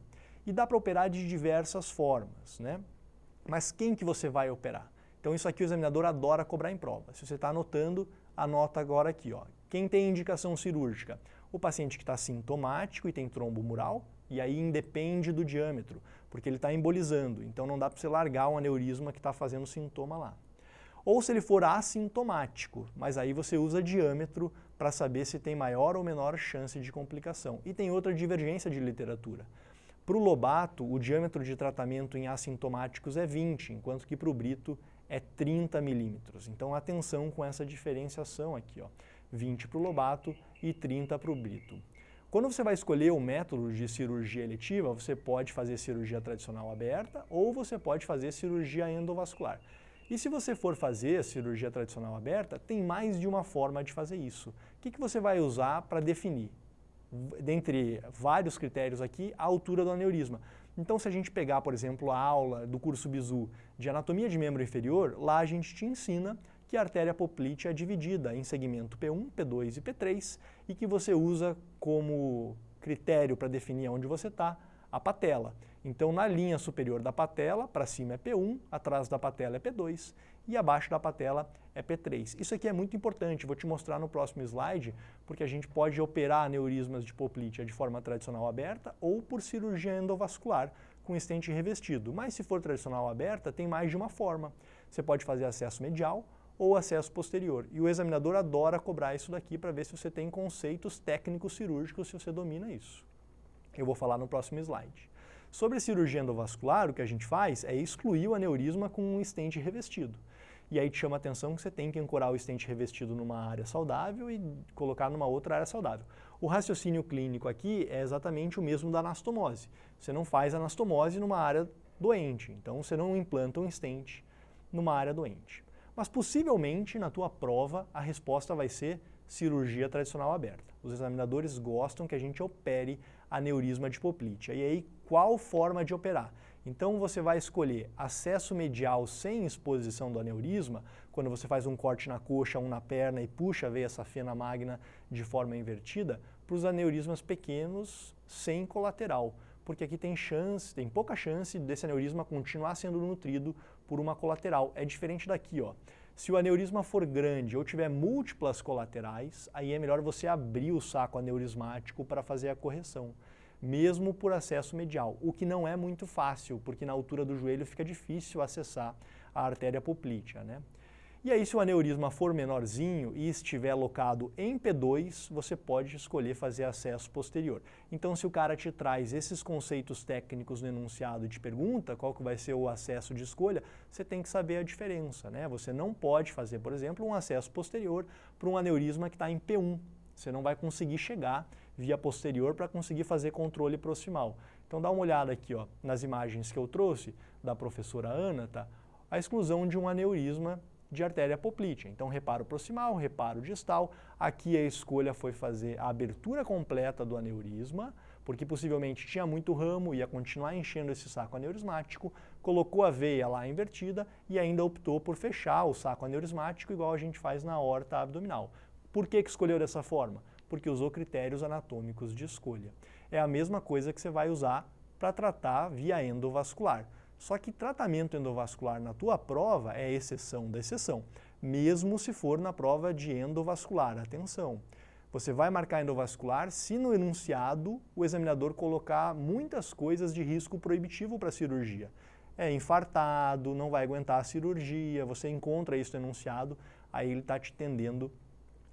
E dá para operar de diversas formas, né? Mas quem que você vai operar? Então isso aqui o examinador adora cobrar em prova. Se você está anotando, anota agora aqui, ó. Quem tem indicação cirúrgica? O paciente que está sintomático e tem trombo mural, e aí independe do diâmetro, porque ele está embolizando, então não dá para você largar um aneurisma que está fazendo sintoma lá. Ou se ele for assintomático, mas aí você usa diâmetro para saber se tem maior ou menor chance de complicação. E tem outra divergência de literatura. Para o Lobato, o diâmetro de tratamento em assintomáticos é 20, enquanto que para o Brito é 30 milímetros. Então atenção com essa diferenciação aqui, ó. 20 para o Lobato e 30 para o Brito. Quando você vai escolher o método de cirurgia eletiva, você pode fazer cirurgia tradicional aberta ou você pode fazer cirurgia endovascular. E se você for fazer cirurgia tradicional aberta, tem mais de uma forma de fazer isso. O que você vai usar para definir? Dentre vários critérios aqui, a altura do aneurisma. Então, se a gente pegar, por exemplo, a aula do curso Bizu de anatomia de membro inferior, lá a gente te ensina que a artéria poplítea é dividida em segmento P1, P2 e P3 e que você usa como critério para definir onde você está a patela. Então, na linha superior da patela, para cima é P1, atrás da patela é P2 e abaixo da patela é P3. Isso aqui é muito importante, vou te mostrar no próximo slide, porque a gente pode operar aneurismas de poplítea de forma tradicional aberta ou por cirurgia endovascular com stent revestido. Mas se for tradicional aberta, tem mais de uma forma. Você pode fazer acesso medial ou acesso posterior. E o examinador adora cobrar isso daqui para ver se você tem conceitos técnicos cirúrgicos, se você domina isso. Eu vou falar no próximo slide. Sobre cirurgia endovascular, o que a gente faz é excluir o aneurisma com um stent revestido. E aí te chama a atenção que você tem que ancorar o stent revestido numa área saudável e colocar numa outra área saudável. O raciocínio clínico aqui é exatamente o mesmo da anastomose. Você não faz anastomose numa área doente, então você não implanta um stent numa área doente. Mas possivelmente na tua prova a resposta vai ser cirurgia tradicional aberta. Os examinadores gostam que a gente opere aneurisma de poplítea. E aí, qual forma de operar? Então você vai escolher acesso medial sem exposição do aneurisma, quando você faz um corte na coxa, um na perna e puxa a veia safena magna de forma invertida, para os aneurismas pequenos sem colateral, porque aqui tem pouca chance desse aneurisma continuar sendo nutrido por uma colateral. É diferente daqui, ó. Se o aneurisma for grande ou tiver múltiplas colaterais, aí é melhor você abrir o saco aneurismático para fazer a correção, mesmo por acesso medial, o que não é muito fácil, porque na altura do joelho fica difícil acessar a artéria poplítea, né? E aí, se o aneurisma for menorzinho e estiver locado em P2, você pode escolher fazer acesso posterior. Então, se o cara te traz esses conceitos técnicos no enunciado e te pergunta qual que vai ser o acesso de escolha, você tem que saber a diferença, né? Você não pode fazer, por exemplo, um acesso posterior para um aneurisma que está em P1. Você não vai conseguir chegar via posterior para conseguir fazer controle proximal. Então, dá uma olhada aqui, ó, nas imagens que eu trouxe da professora Ana, tá? A exclusão de um aneurisma de artéria poplítea. Então, reparo proximal, reparo distal. Aqui a escolha foi fazer a abertura completa do aneurisma, porque possivelmente tinha muito ramo, ia continuar enchendo esse saco aneurismático, colocou a veia lá invertida e ainda optou por fechar o saco aneurismático, igual a gente faz na aorta abdominal. Por que escolheu dessa forma? Porque usou critérios anatômicos de escolha. É a mesma coisa que você vai usar para tratar via endovascular. Só que tratamento endovascular na tua prova é exceção da exceção, mesmo se for na prova de endovascular. Atenção, você vai marcar endovascular se no enunciado o examinador colocar muitas coisas de risco proibitivo para a cirurgia. É infartado, não vai aguentar a cirurgia, você encontra isso no enunciado, aí ele está te tendendo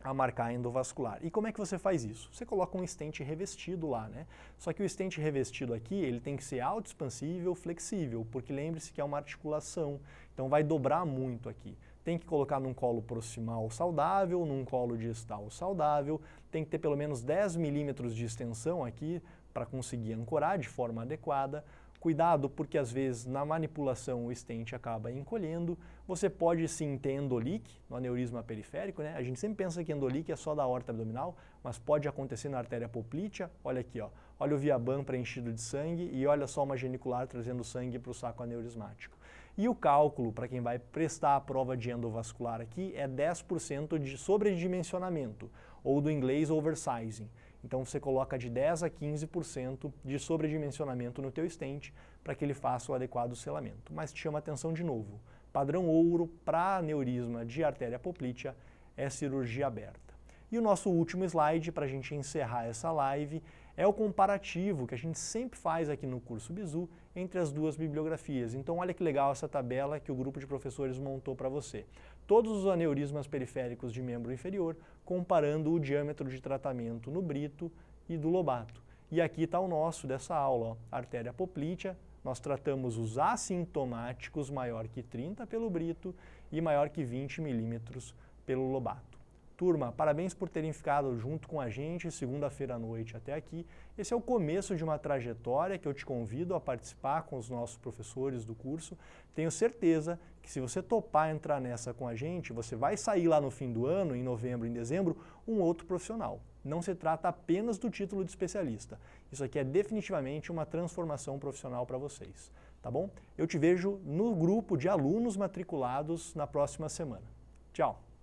a marcar endovascular. E como é que você faz isso? Você coloca um stent revestido lá, né? Só que o stent revestido aqui, ele tem que ser autoexpansível, flexível, porque lembre-se que é uma articulação, então vai dobrar muito aqui. Tem que colocar num colo proximal saudável, num colo distal saudável, tem que ter pelo menos 10 milímetros de extensão aqui para conseguir ancorar de forma adequada. Cuidado, porque às vezes na manipulação o stent acaba encolhendo. Você pode sim ter endolique no aneurisma periférico, né? A gente sempre pensa que endolique é só da aorta abdominal, mas pode acontecer na artéria poplítea. Olha aqui, ó. Olha o viabam preenchido de sangue e olha só uma genicular trazendo sangue para o saco aneurismático. E o cálculo, para quem vai prestar a prova de endovascular aqui, é 10% de sobredimensionamento, ou do inglês oversizing. Então você coloca de 10 a 15% de sobredimensionamento no teu stent para que ele faça o adequado selamento. Mas te chama atenção de novo, padrão ouro para aneurisma de artéria poplítea é cirurgia aberta. E o nosso último slide para a gente encerrar essa live é o comparativo que a gente sempre faz aqui no curso Bizu entre as duas bibliografias. Então olha que legal essa tabela que o grupo de professores montou para você. Todos os aneurismas periféricos de membro inferior, comparando o diâmetro de tratamento no brito e do lobato. E aqui está o nosso dessa aula, ó, artéria poplítea. Nós tratamos os assintomáticos maior que 30 pelo brito e maior que 20 milímetros pelo lobato. Turma, parabéns por terem ficado junto com a gente segunda-feira à noite até aqui. Esse é o começo de uma trajetória que eu te convido a participar com os nossos professores do curso. Tenho certeza que se você topar entrar nessa com a gente, você vai sair lá no fim do ano, em novembro, em dezembro, um outro profissional. Não se trata apenas do título de especialista. Isso aqui é definitivamente uma transformação profissional para vocês, tá bom? Eu te vejo no grupo de alunos matriculados na próxima semana. Tchau!